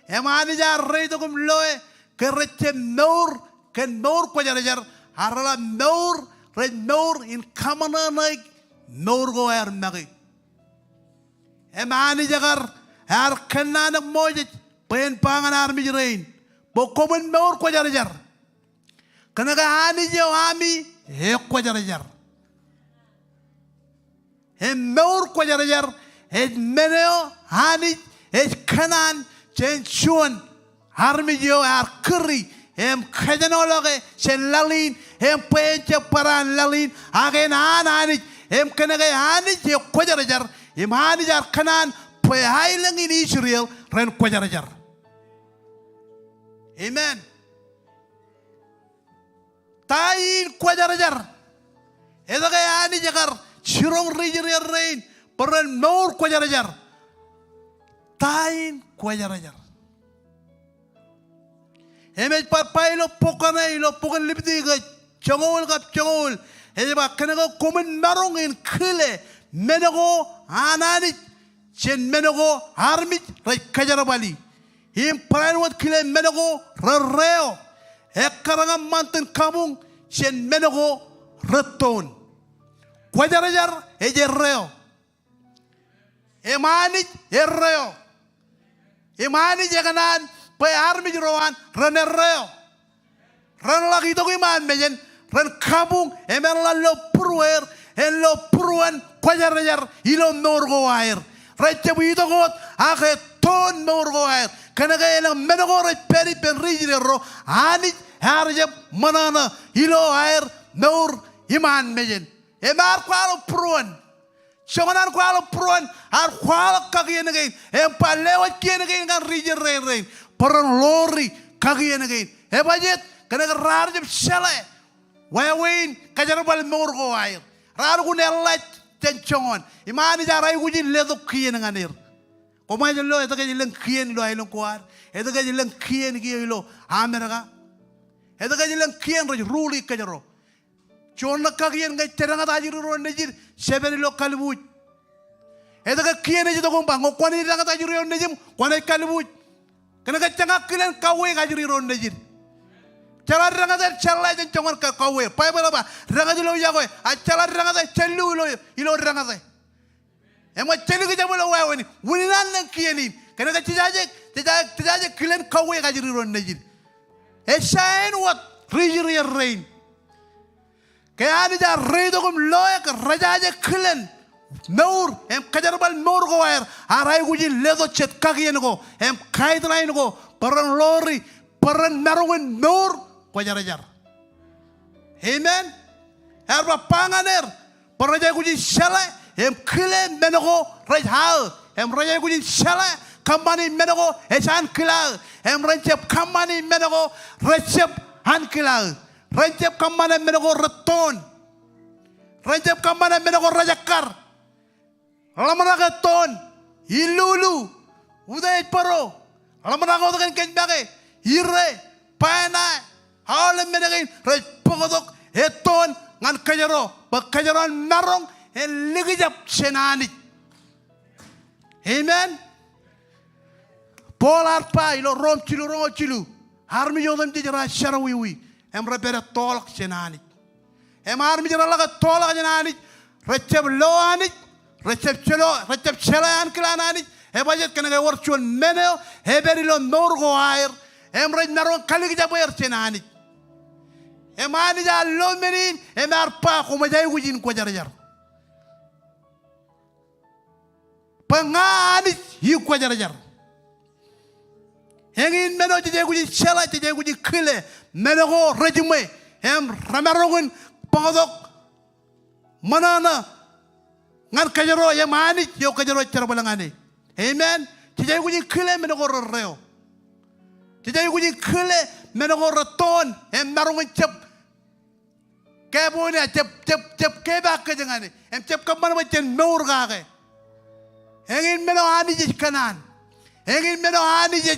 em ani jaga reidok em loe kerecem nor ken nor kwajarjar harala nor re nor in kamana naik nor go air nagi emani jagar har kenana Moses pen pangan armi jerain bokomen nor kwajarjar kanaga ani jo ami he kwajarjar em nor kwajarjar he meneo hani he kanan chen chuan armi jo ar kri em kajanologe chen lalin em pen paran lalin agen anani em kanaga hani je kwajarjar em hani jar kanan pe hailang in Israel ren kwajarjar amen tain kwajarjar edaga hani jagar chirong rijir rein peren nor kwajarjar tain kwajarjar emet papailo pokan libdi ga changol gap changol eba kanaga komen narong in kile menago anani chen menago harmit rai kajarabali him pranwat kile menago rareo ekaranga manten kabung chen menago reton kwajarajar ejerreo emani erreo emani jaganan pe harmi rowan ranerreo ran lagi to iman mejen ran kabung emer lo pruer en lo pruan kwajarajar ilo norgo air reche buito got ake ton norgo air kanaga elang menago re peri pen rijiro ani harjep manana ilo air nur iman mejen emar kwalo pruan Jangan kuala pruan ar kuala kaki enagain lewat kien enagain kan region rain peran lori kaki enagain bajet kena kerar jeb sele wayawain kajar bal morgo air rar gunelat tencongon imani jarai gujin ledok kien enganir komai jelo eta kajileng kien lo ailong kuar eta kajileng kien lo amerika eta kajileng kien ruli kajaro Chona kagian ngai teranga tajir ro nejir sebeni lo kalbuj eta ka kiene jito kompa ngokwani teranga tajir ro nejim kwana kalbuj kana ka canga kilen kawe gajir ro nejir chala ranga der chala jen chongar ka kawe pai bala ba ranga jilo yago a chala ranga der chellu ilo ranga der ema chellu ke jamolo wawani wuninan nan kieni kana ka tijaje kilen kawe gajir ro nejir e shine what rijir rain Kaya dia redo kum loyak raja kelen meur kajarbal meur go air arai guji ledo chet kagien go kait lain go peran lori peran merungun meur ko jarajar amen erba panganer peraja guji shala kelen menogo rajal raja guji shala kamani menogo esan kilal rancep kamani menogo recep han kilal Rancap kamana menago reton, rancap kamana menago rajakar, lamanaga ton, ilulu, uday paro, lamanaga udagan kenbage, ire, pana, hal menagin, rajapogodok, eton, ngan kajaro, bakajaran marong, ligijap senani. Amen. Polar pa ilo rom chilu, harmi yodam dijara sharawiwi. Repere tolak senani. Armi jara laga tolak senani. Recep loani, recep celaan kelanani. Bajet kena worchuan menel. Beri lo norgo air. Rej naron kali kita bayar senani. Ani ja lo menin. Arpa kumajai wujin ko jar. Pengani hiu ko jar. Hengin meno jadi guji cela jadi guji kile menogo rejume ramarongun pangdok manana ngan kajaro ya mani yo kajaro cara balangani amen jadi guji kile menogo reo jadi guji kile menogo reton marungun cep kebune cep kebak kejengani cep kamar macen meur gage hengin meno ani jadi kanan Engin meno ani je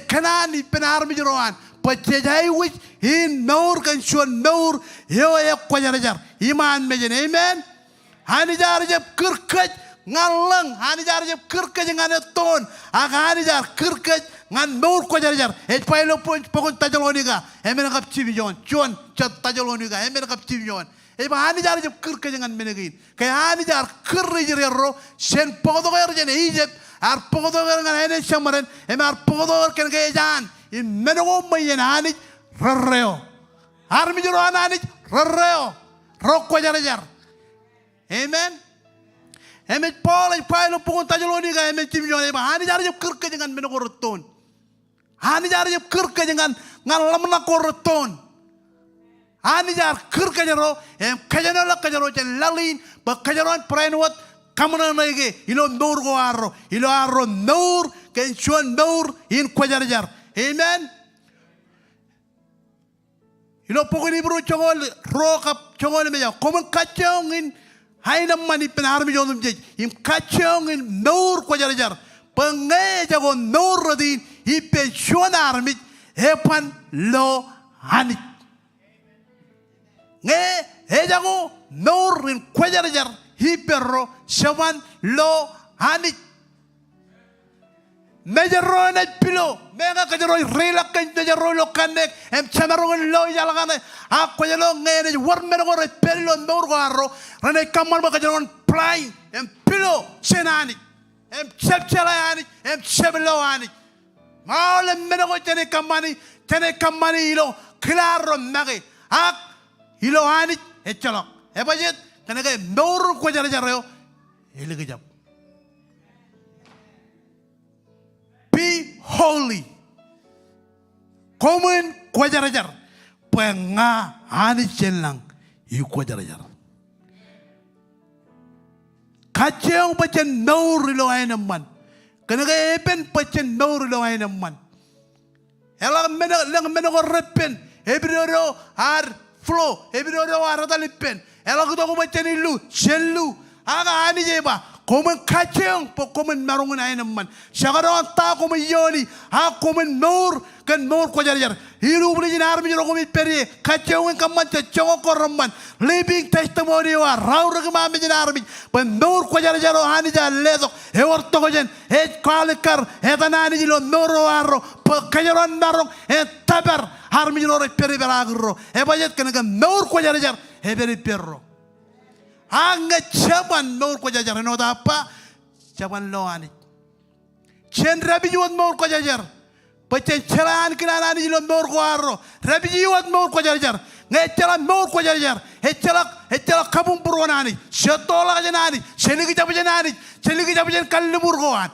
kanani penar mijuroan pacejai wich in meur kan chuan meur yo ya kwajarajar iman mejen amen hani jar je kirkaj ngalang hani jar je kirkaj ngane ton aga hani jar kirkaj ngan meur kwajarajar pailo pokon tajaloniga amen kap chibijon chuan chat tajaloniga amen kap chibijon hani jar je kirkaj ngan menegin kay hani jar kirrijero sen podoger je Egypt Arpogodor ngan ene chamaren arpogodor ken gejan in menogo mayen ani rarreo armijoro anani rarreo rokko jarajar amen Paul pailo pokon tajoloni ga timjone ba hani jar jep kirke dengan menogo roton hani jar jep kirke dengan ngan lamna ko roton hani jar kirke jaro kajanola kajaro jen lalin ba kajaron prainwat Kamana nage ilo nur go arro ilo arro nur ken chuan nur in kwajarjar amen ilo pokoni bro chongol rokap chongol meja komen kachong in haina mani penar mi jodum je im kachong in nur kwajarjar penge jago nur rodin ipe chuan armit epan lo hanit nge jago nur in kwajarjar Hiperro shawan lo hanit mejaro na pilo mega kajaro rela kan mejaro lo kanek chamaro lo yalagane akko yalo ngene warmero go pelo ndorgo arro rene kamal ba kajaro play pilo chenani chepchela ani cheblo ani male mero tene kamani ilo claro nage ak ilo ani echalo ebajet Kanaka nor ko jara jareo elege jam be holy common ko jara jar penga ani chelang iko jarajar kacang pachen naur lo ay naman kanaga epen pachen naur lo ay naman elang mena ko repen ebiro ar flow ebiro ar dalipen elang ko pachen ilu chelu aga ani jeba komen kacang po komen marungun ay naman syagaron ta komen yoni ha komen naur kan naur ko jarajar hiru beli jinar mi jero komen peri kacang kaman cacong korman living testimony wa raur kama mi jinar mi pen naur ko jarajar hani ja lezo e worto ko jen e kalikar e tanani jilo naur waro kajaron narong e tabar har mi jero peri beragro e bajet kan naur ko jarajar e beri perro Anga caban naur ko jajar no apa caban lo ani chen rabi juat naur ko jajar pachen celan kinana ni lo naur ko arro rabi juat naur ko jajar ngai celan naur ko jajar he celak kabum purwanani shatola janani cheligi jabanani cheligi jaban kallimur goan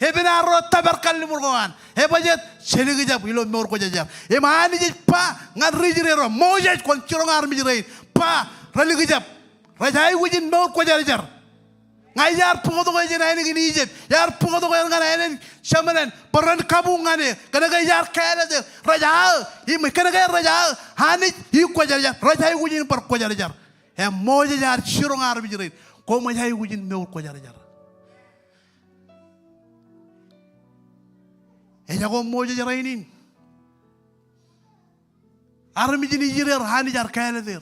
he benaro tabar kallimur goan he bajet cheligi jab ilo naur ko jajar e mani pa ngadri jirero moje kon cirongar mi jirein pa raligi jab Rajai wujin naur ko jarajar ngai yar pungodo ko jena ini gini Egypt yar pungodo ko ngana ini shamanan peran kabungane kana ga yar kala de raja i kana ga raja hani i ko jarajar rajai wujin par ko jarajar e moje yar chiro ngar bi jere ko mo jai wujin naur ko jarajar e jago moje jara ini armi jini jere hani jar kala de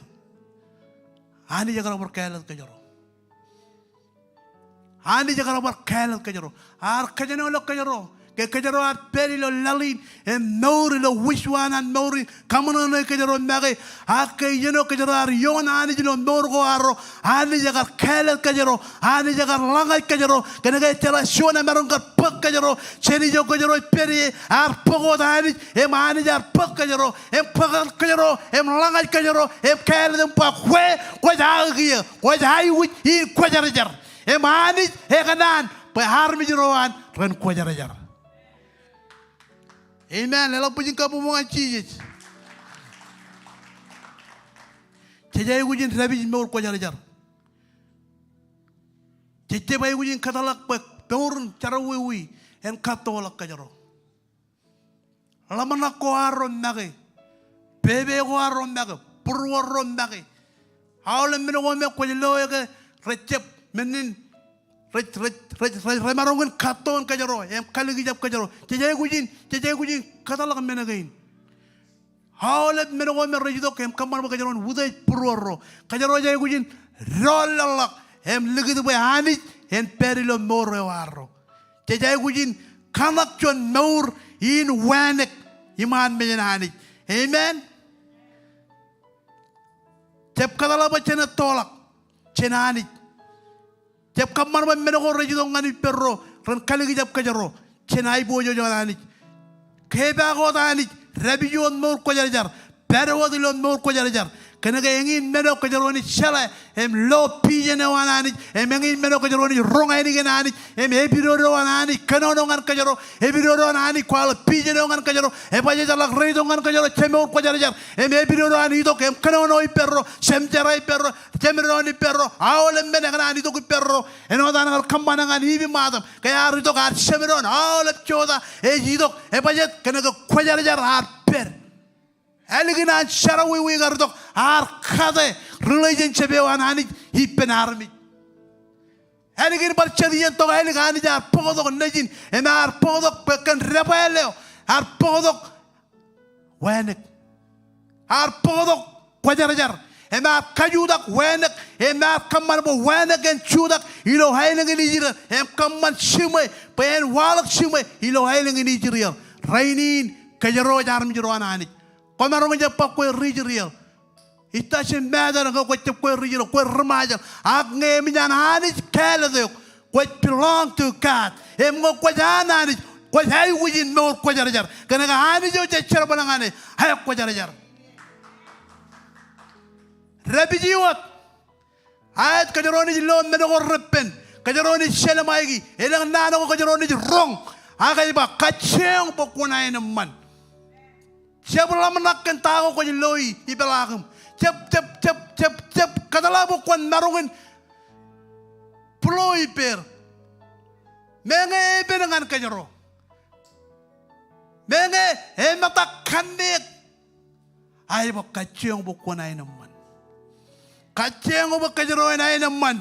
Ani jaga berkelat kejaro. Ani jaga berkelat kejaro. Ar kejano lo kejaro. Ke kejaro ar peri lo lalin. Nauri lo wishwana nauri. Kamano lo kejaro nage. Ake jeno kejaro ar yon ani jeno norgo arro. Ani jaga kelat kejaro. Ani jaga langai kejaro. Kenega cela shona merongkar pek kejaro. Cheni jo kejaro peri ar pogo ani. Ani jar pek kejaro. Pek kejaro. Langai kejaro. Kelat pak we. Kuajagia, kuajai wit in kuajarajar. Emani hekanan, pehar mijeroan ren kuajarajar. Amen. Lalu puji kamu mau ngaji. Cejai wujin rabi mau kuajarajar. Cejai wujin katalak pehurun cara wewi en katolak kajaro. Lamana koaron nage, bebe koaron nage, purwaron nage. Awal menunggu me kuajelo ya recep menin remarongan katon kajaro em kali gijap kajaro cejai gujin katalak menagain awal menunggu me rejido em kamar kajaro udai purwaro kajaro jai gujin rolalak em legitu be hanit en perilo moro waro cejai gujin kanak chon naur in wanek iman menyen hanit amen. Jab kadala ba cena tolak cena ani jab kamar ba menoko rejido ngani perro ran kali jab kajaro cena ay bojo jani keba go dani rabiyon mor ko jarjar perwo dilon mor ko jarjar kana ga engin meno ko jaroni chala em lo pijene wanani em engin meno ko jaroni ronga ni genani em ebiro wanani kanono ngan kajaro ebiro wanani kwal pijene ngan kajaro e baje jalak reido ngan kajaro chemo ko jarjar em ebiro wanani do kem kanono i perro sem jarai perro chemero ni perro awle mena ngani do ko perro eno dan ngal kambana ngani bi madam kaya rido ga chemero awle choda e jido e baje kana ko jarjar har per Elegina sharawi we gardok arkade religion chebewan ani hippen army. Elegin balchadian to elegani jar podok nejin emar podok pekan rebeleo ar podok wenek ar podok kwajarajar emar kayudak wenek emar kamar bo wenek en chudak ilo hailing in Israel em kaman shime pen walak shime ilo hailing in Israel rainin kajaro jar mijroan ani Komarong aja pak kue rijerial, ita sembadan kau kue cep kue rijerial kue remaja, agne minyan hanis kela dek, kue belong to God, emgo kue jana hanis, kue hai wujin mau kue jar, karena hanis jauh cecer banangane, hai kue jar. Rabi jiwat, ayat kajaroni jilon menogor repen, kajaroni selamaigi, elang nano kajaroni jirong, agai ba kaceng pokona eneman. Siapa lah menakan tahu kau jeloi di belakang. Cep katalah bukan narungin peloi per. Menge dengan kajero. Menge mata kandik. Ay bok kacang bukan ay naman. Kacang bok kajero ay naman.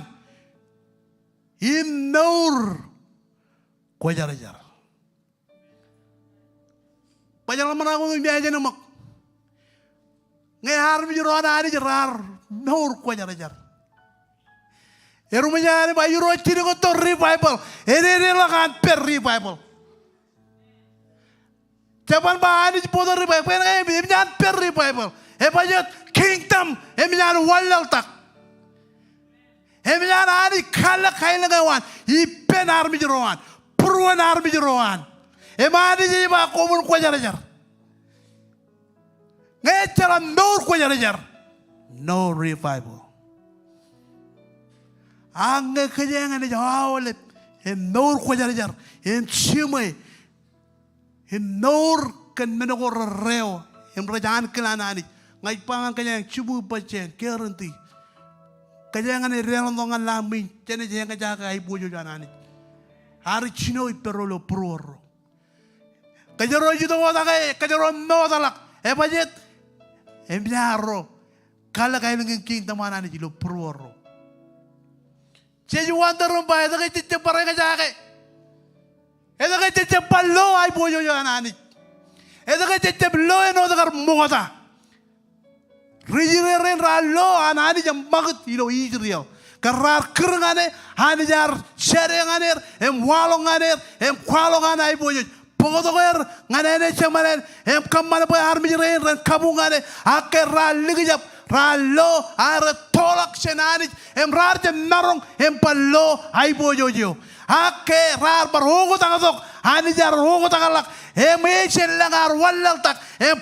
Imnaur kau jar. Pajalan mana aku biasa namak. Ngehar bijuro ana ani jerar. Naur kau jar. Rumahnya ni bayu roh ciri ko to revival. Ini lah kan per revival. Japan bahani podo revival. Ini per revival. Bajet kingdom. Ini walal tak. Ini ani kala kaila gawan. Ipen armi jeroan. Purwan armi jeroan. Ani jadi bah komun ko jar. Ngecaran naur ko jar. No revival. Angge kajangan ni jauh le, naur ko jar, cimai, naur kan menogor reo, rajan kelana ni, ngai pangan kajangan cubu bacaan, kerenti, kajangan ni reo nongan lamin, cene jangan jaga ibu jana ni, hari cino iperolo puroro, kajaro judo wadakai, kajaro no dalak, bajet, biaro, kala kai nengin king tamana ni jilo puroro. Jadi wonder rumpa, itu kayak cecep pareng aja kayak, itu kayak cecep palo ay boyo jangan ani, itu kayak cecep lo yang udah kar mukata, rijire ralo anani jam banget ilo Israel, karar kerengane, ani jar serenganer, walonganer, kwalongan ay boyo, pokotoker ngane cemanen, kamane boy armijire ren kabungane, akhirnya ligijap. Ralo are tolak senani rar jam narong palo ay bojojo ake rar barhogo tangasok ani jar hogo tangalak esen langar walal tak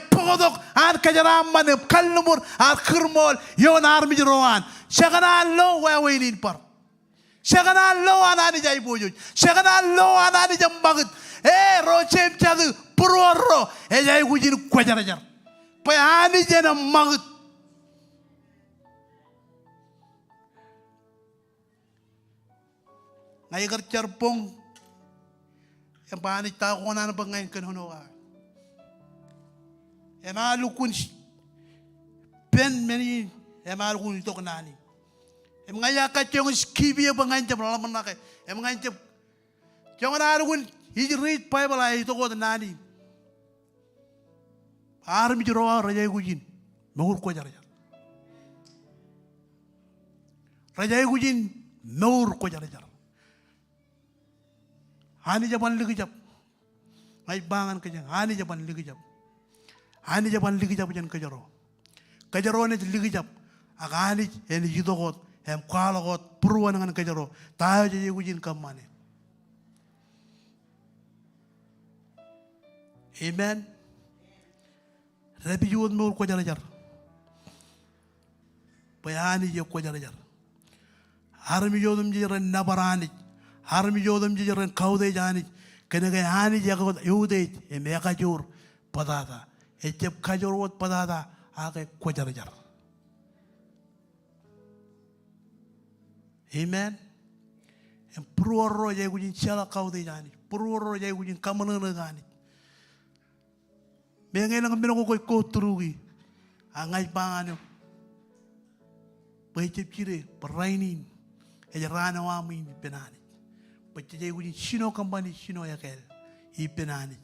pogodok an kajaraman kalumur ar kermol yon armi jeroan sagana lo wawinin par sagana lo anani jay bojoj sagana lo anani jam bagut rocem chadu puroro jay gujin kwajarajar pa ani jena magut. Ngai kercerpong yang panik tahu konan pengen kenhonoa. Emalukun pen meni emalukun itu kenani. Emangaya kacang skibi pengen jam lalu menakai. Emangaya jam jangan alukun hijrit pai balai itu kau kenani. Armi jerawa raja gujin mengur kau jar. Raja gujin mengur kau jar. Ani jaban lagi jap, ngai bangan kejang. Ani jaban lagi jap, ani jaban lagi jap jan kejaro ni lagi jap. Agani ini jidokot, kualokot, purwan dengan kejaro. Tahu jadi ujin kamane. Amen. Tapi jual mau kau jar. Bayani jauh kau jar. Armi jodum jiran nabarani. Harmi jodam jiran kaude jani kena gaya hani jaga yude mereka jur padada ecep kajur wot padada ake kuajar jar. Amen. Purworo jai gujin chala kaude jani purworo jai gujin kamana jani. Mengenai nang menang koi koturugi angai panganyo becep cire perainin ejarana wamin penani. Pecah gujin sino company sino ya kel ipenani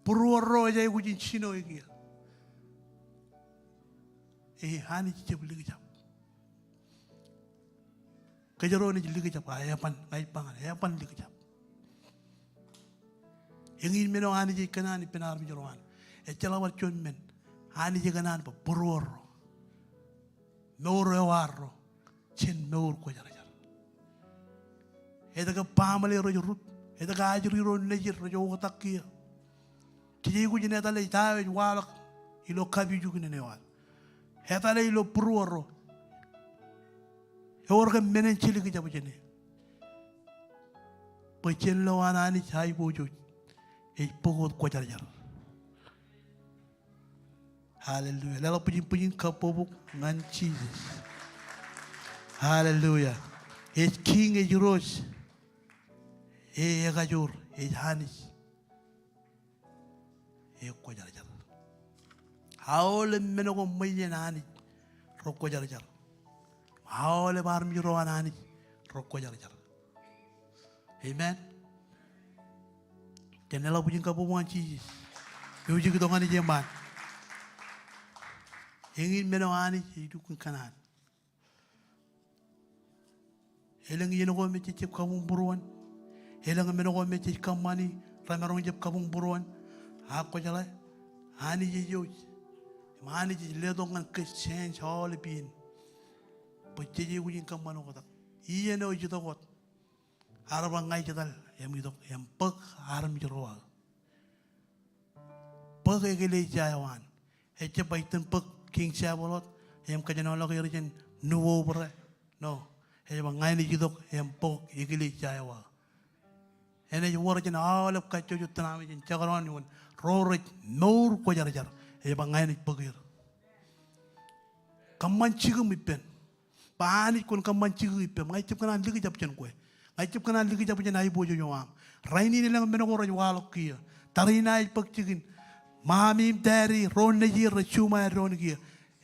purworo jai gujin sino iki hani cicep ligi jap kajaro ni ligi jap ayapan ngai pangan ayapan ligi jap ingin meno hani jai kanani penar mi joran chalawar chon men hani jai kanan pa purworo noro warro chen nor ko jara. Itu ke pamali rojo rut, itu ke ajuri rojo nejir rojo otakkia. Jadi aku jenis tali tahu walak ilo kabi juga nenewal. Hetale ilo purworo. Orang menen cili kerja macam ni. Pecel lawan ani cai bojo. Pokok kuajar jar. Hallelujah. Lalo puji kapobuk ngan Jesus. Hallelujah. It's King is rose. Gajur. It's Hanis. Ko jar jar. Haole menogo mayen Hanis. Roko jar jar. Haole bar mi roan Hanis. Roko jar jar. Amen. Kenela puji kapobuk ngan Jesus. Puji kedongan jeman. Ingin menawani hidupkan kanan. Helang yeno ko meti cip kamung buruan. Helang meno ko meti kamani ramarong cip kamung buruan. Ako jala hani jiyo. Mani ji ledongan ke change hall bin. Peciji ujin kamano ko. Iye no jito ko. Arabang ngai jadal yam jito yam pek aram jroa. Pek egele jayawan. Ece baitan pek King Shabolot, yam kajan Allah kirijan nuwo bre, no, yam ngai ni jidok yam pok igili jayawa. Ene juwarjan alap kacu jutanami jen cakaran yuan rorit nor ko jar jar, yam ngai ni pegir. Kaman cigu mipen, panik kun kaman cigu mipen, ngai cip kanan lagi jap jen kue, ngai cip kanan lagi jap jen aibo jo yoam. Raini ni lang menogor walok kia, tarina ipek cigin. Mami dari ron najir cuma ron kia.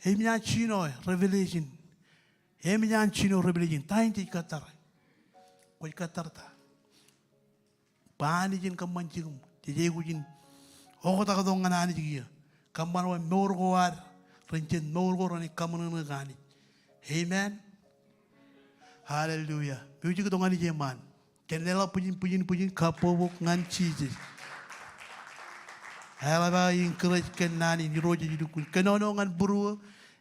Emian Chino Revelation. Emian Chino Revelation. Tain ti katar. Koi katar ta. Pani jin kaman jigum. Jadi gujin. Oko tak dong ngani jigia. Kaman wa morgo war. Rencen morgo rani kaman ngani. Amen. Hallelujah. Puji ke dongani jeman. Kenela pujin kapobok ngan Jesus. Halaba encourage kenani ni roja jidukun kenono ngan buru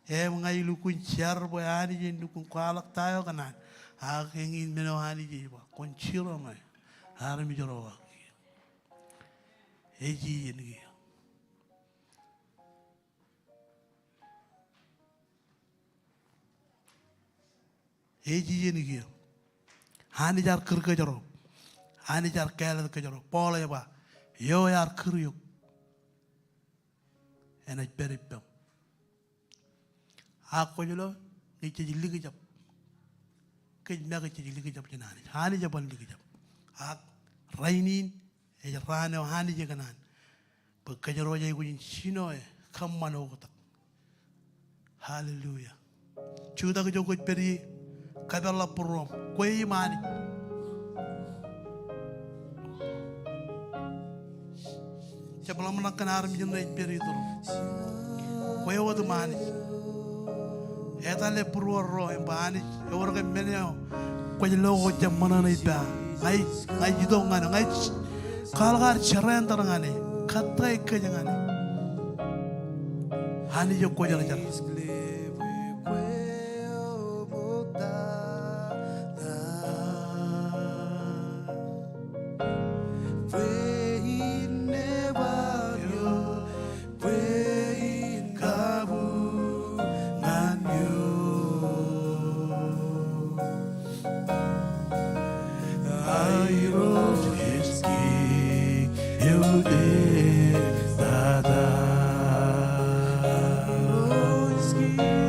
ngai lukun char boy ani jen dukun kwalak tayo kanan ak ingin meno ani jiba kon chiro mai har mi joro wa eji ni eji ni hani jar kir ke joro hani jar kala ke joro pole ba yo yar kir and I buried them. Ako julo ni cili kejap, kejna cili kejap jenani. Hani japan kejap. Ak rainin, rana hani jekanan. Pekajaro jai kujin sino kamano kotak. Hallelujah. Cuda kejo koj peri kadala purom. Koi mani. Sebelum menakan arm jenai peri itu. Kue waktu manis. Etale purwar roh yang manis. Orang yang menyo. Kue logo jam mana nih ba? Ngai jidong ngane. Ngai kalgar cerai antara ngane. Katai ke jangan. Hani jo kue jalan. King.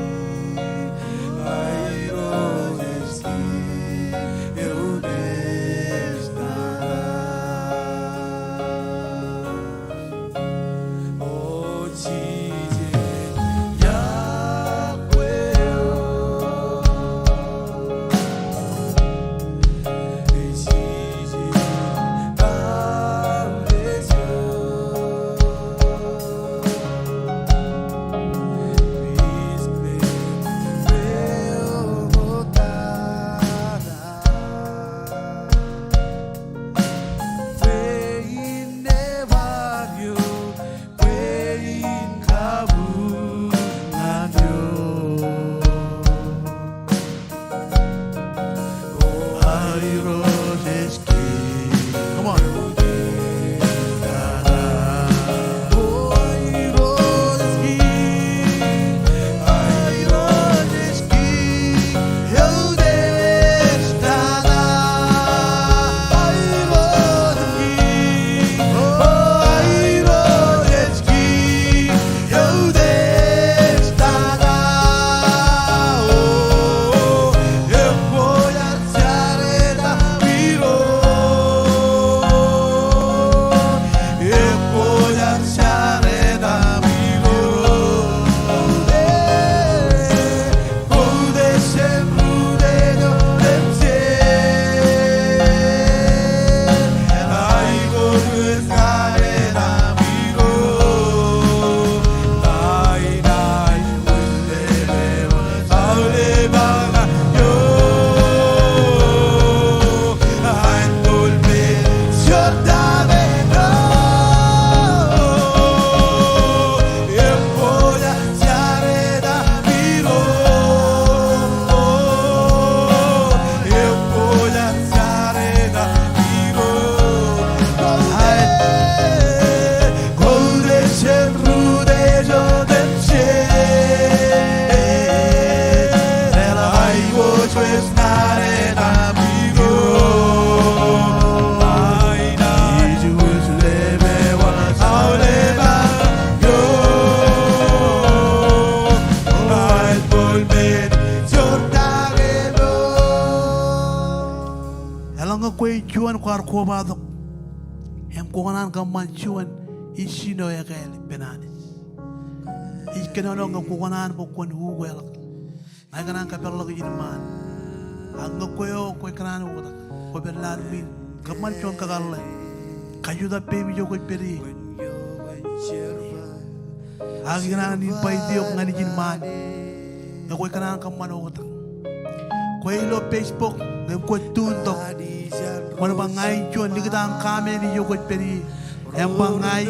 way chuan kwar ko badok em konan kam man chuan isino ya kel benanis iskenono ngam konan bo kon huwel ay kanan ka perlo ko man ang koyo ko kanan ko ko berlan min kaman chuan kagalle kayuda pemi yo ko peri ang kanan ni pai diok ngani jin man ko kanan kam man ko ko ilo Facebook ngam ko tuntok mana bangai chuan di kita kami ni yo ko peri em bangai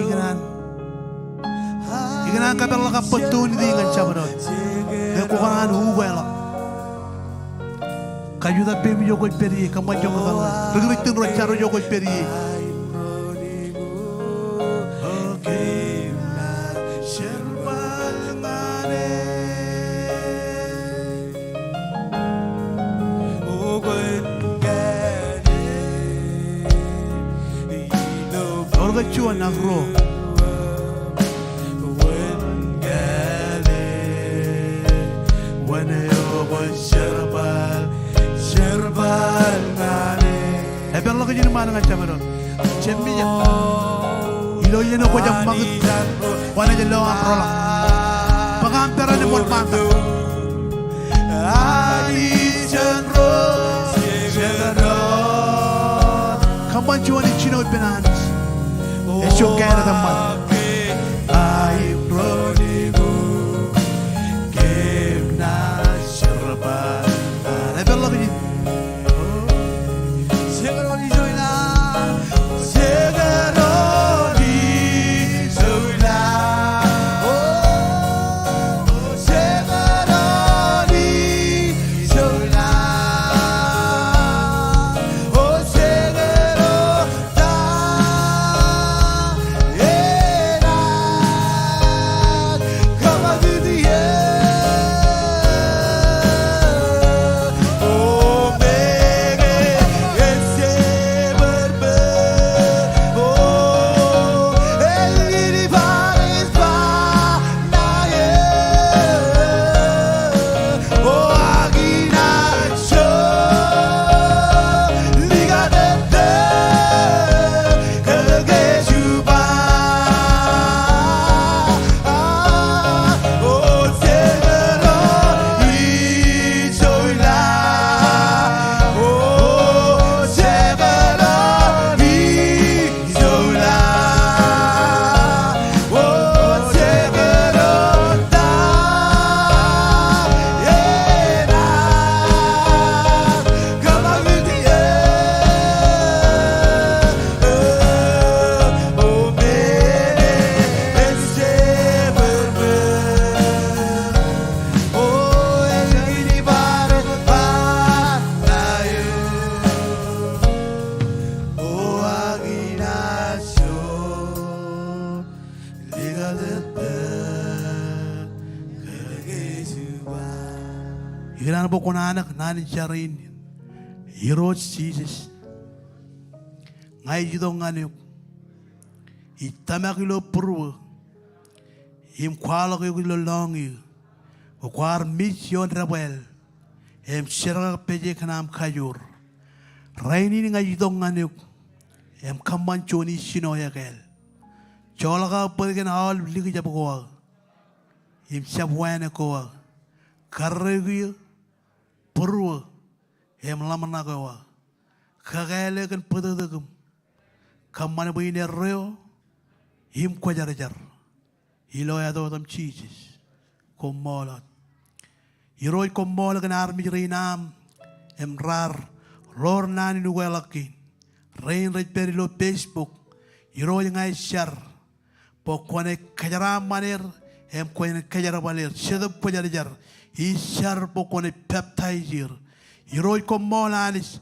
kanan ka perlo ka petun di ngan chabrot ko kanan huwel kayuda pemi yo ko peri kaman jo kagalle regritin ro charo yo ko peri Chuan agro when you was sherbal ngane e per lo ko jini man nga chamero chembi ya ilo yeno ko jam mag wana je lo amrola pagam perane mon panta ali chandro shedaro kaman chuan chino penanis es yo cara de mal ay prodigo que nace rabal es ver lo que seguro ni soy la Iran po kunanak nanin siya rin. Heroes Jesus. Ngay jidong nganyok. Itamak ilo purwa. Im kwala ko ilo longi. O kwar mission rebel. Em sirga peje kanam kajur. Raini ni ngay jidong nganyok. Em kaman choni sinoya kel. Chola ka pwede all ligi jab ko. Im sabwana ko. Karregu purwa. Em lamana ko. Kagale kan pedagum. Kaman bu ini reo. Im ko jar jar. Ilo ya do tam cheeses. Komolat. Iroi komol kan armi rinam. Em rar. Lor nani nuwelaki. Rain red perilo Facebook. Iroi ngai shar. Pokone kajara manir. Em koine kajara balir. Sedap ko jar jar. Ishar pokone peptizer. Iroi komol anis.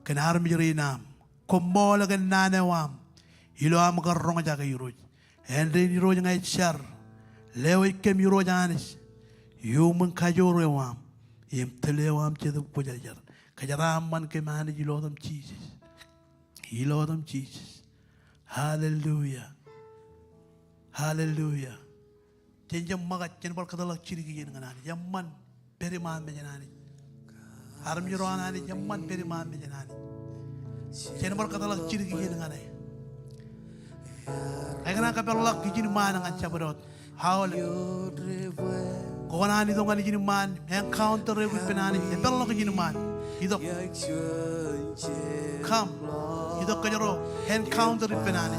Kan armi rinam. Komol kan nanewam. Ilo am garrong jaga iroi. Endre iroi ngai shar. Lewe kem iroi anis. Human kajore wam. Yem telewam sedap ko jar jar. Kajara man ke mani ilo them Jesus. Ilo them Jesus. Hallelujah. Hallelujah. Jenjam magat jenbal kadalak ciri kijen nganani. Jamman periman menjenani. Haram juroanani jamman periman menjenani. Sen bor katalak ciri gigi dengan ay. Ay kana kapelak gigi man ang chabarot. Haul. Kona ni dong ani gigi man encounter with penani. Pelok gigi man. Idok. Come. Idok kanyaro encounter with penani.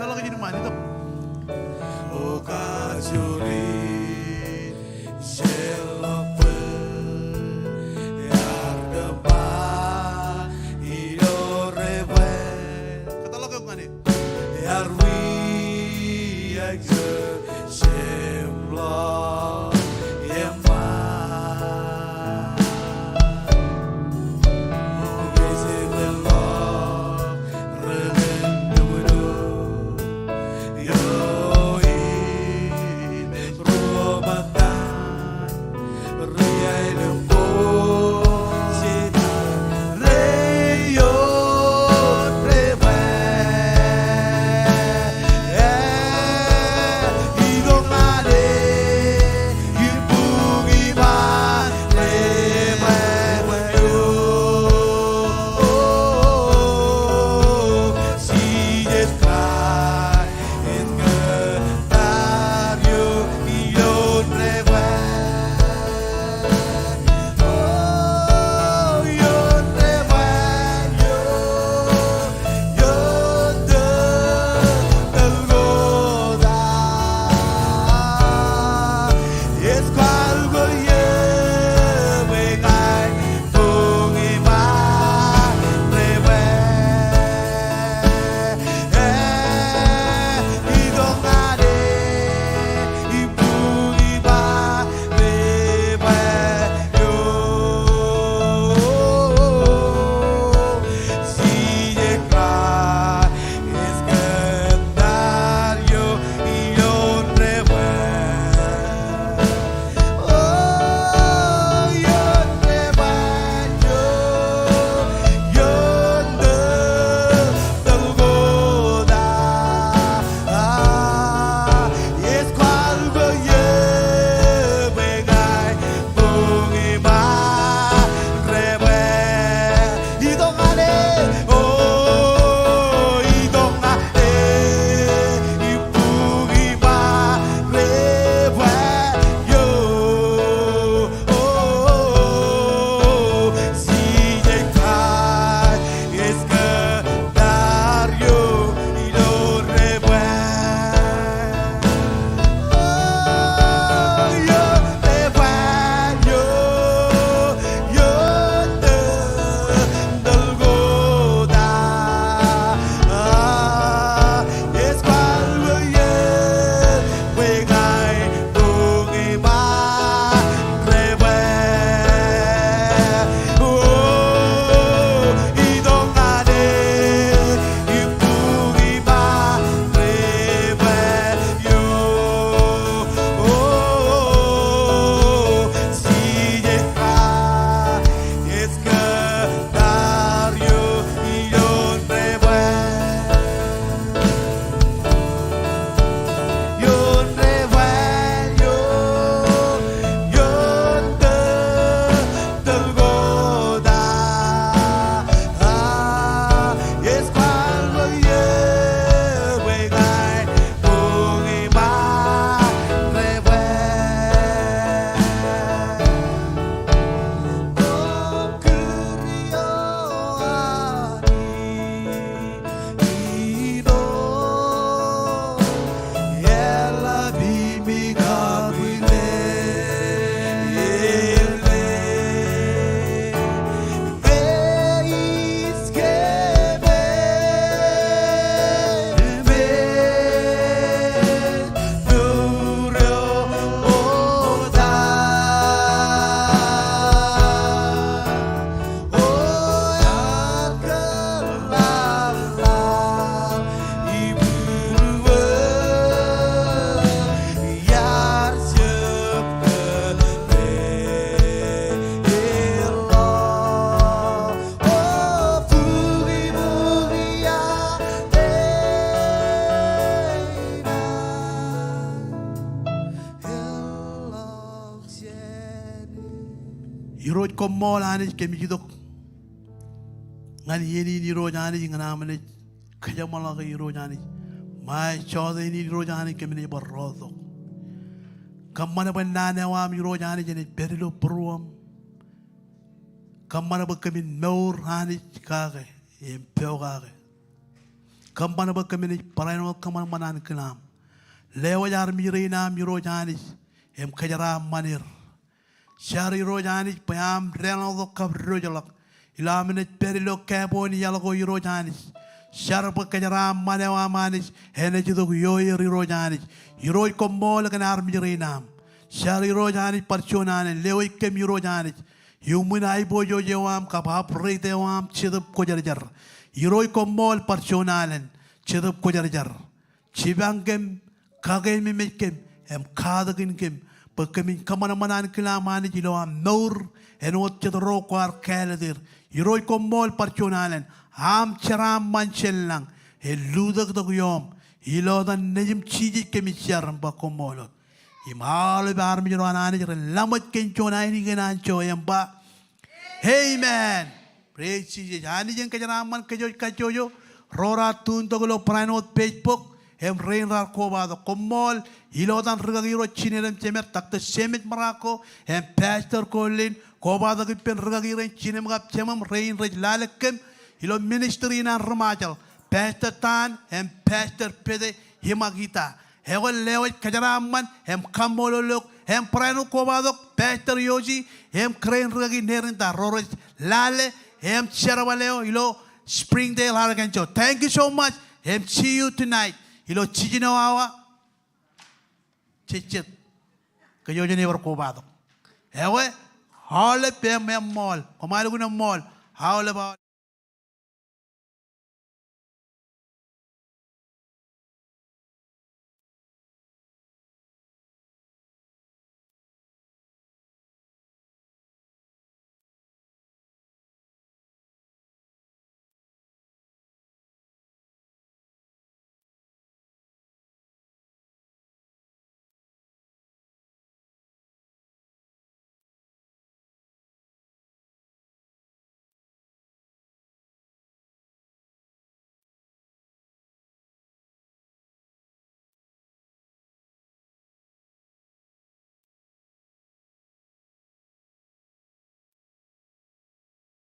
Pelok gigi man idok. Okajuri ko mol ani kemi jidok ngani yeni ni ro jani ngana mane kajamala ga ro jani mai chode ni ro jani kemi ni barrodo kamana banana wa mi ro jani jeni perilo pruam kamana ba kemi nor hani kage em peogage kamana ba kemi ni paraino kamana manan kenam lewa jar mi reina mi ro jani em kajara manir Shari rojani payam renaldo kabrojala ilamine perilo kaboni yalgo rojani sharpa kajara manewa manis henejido yoy rojani yiroi komol kan armi reinam shari rojani parchonane leoi kemi rojani yumunai bojo jewam kabab reitewam chidup kojarjar yiroi komol parchonalen chidup kojarjar chibangkem kagem mekem em kadagin kem Pagkamin kamana-manan kilaman ni am nor enot chedro kwar kaladir yiroi komol parchonalan am charam manchel lang eludag dog ilodan nejim chiji kemisyar ba komolot imal bar mi roana ni lamat kenchona ni genan choyam ba amen praise Jesus ani jeng kajaraman kajoyo rora tun toglo pranot Facebook hem rain rar ko ba komol ilodan regagiro chinerem chemer takte semit marako hem pastor kolin ko ba da pen regagiro chinem gap chemam rain raj lalekem ilo ministry na ramajal pastor tan hem pastor pede himagita hewal lewat kajaraman hem kamololok hem prano ko ba dok pastor yoji hem krain regagi nerinta roroj lale hem cherwaleo ilo Springdale Haragancho. Thank you so much. Hem see you tonight. Ilo chijinawawa chichet kayo jeni berkobado ewe hale pe mem mall komalo guna mall hale ba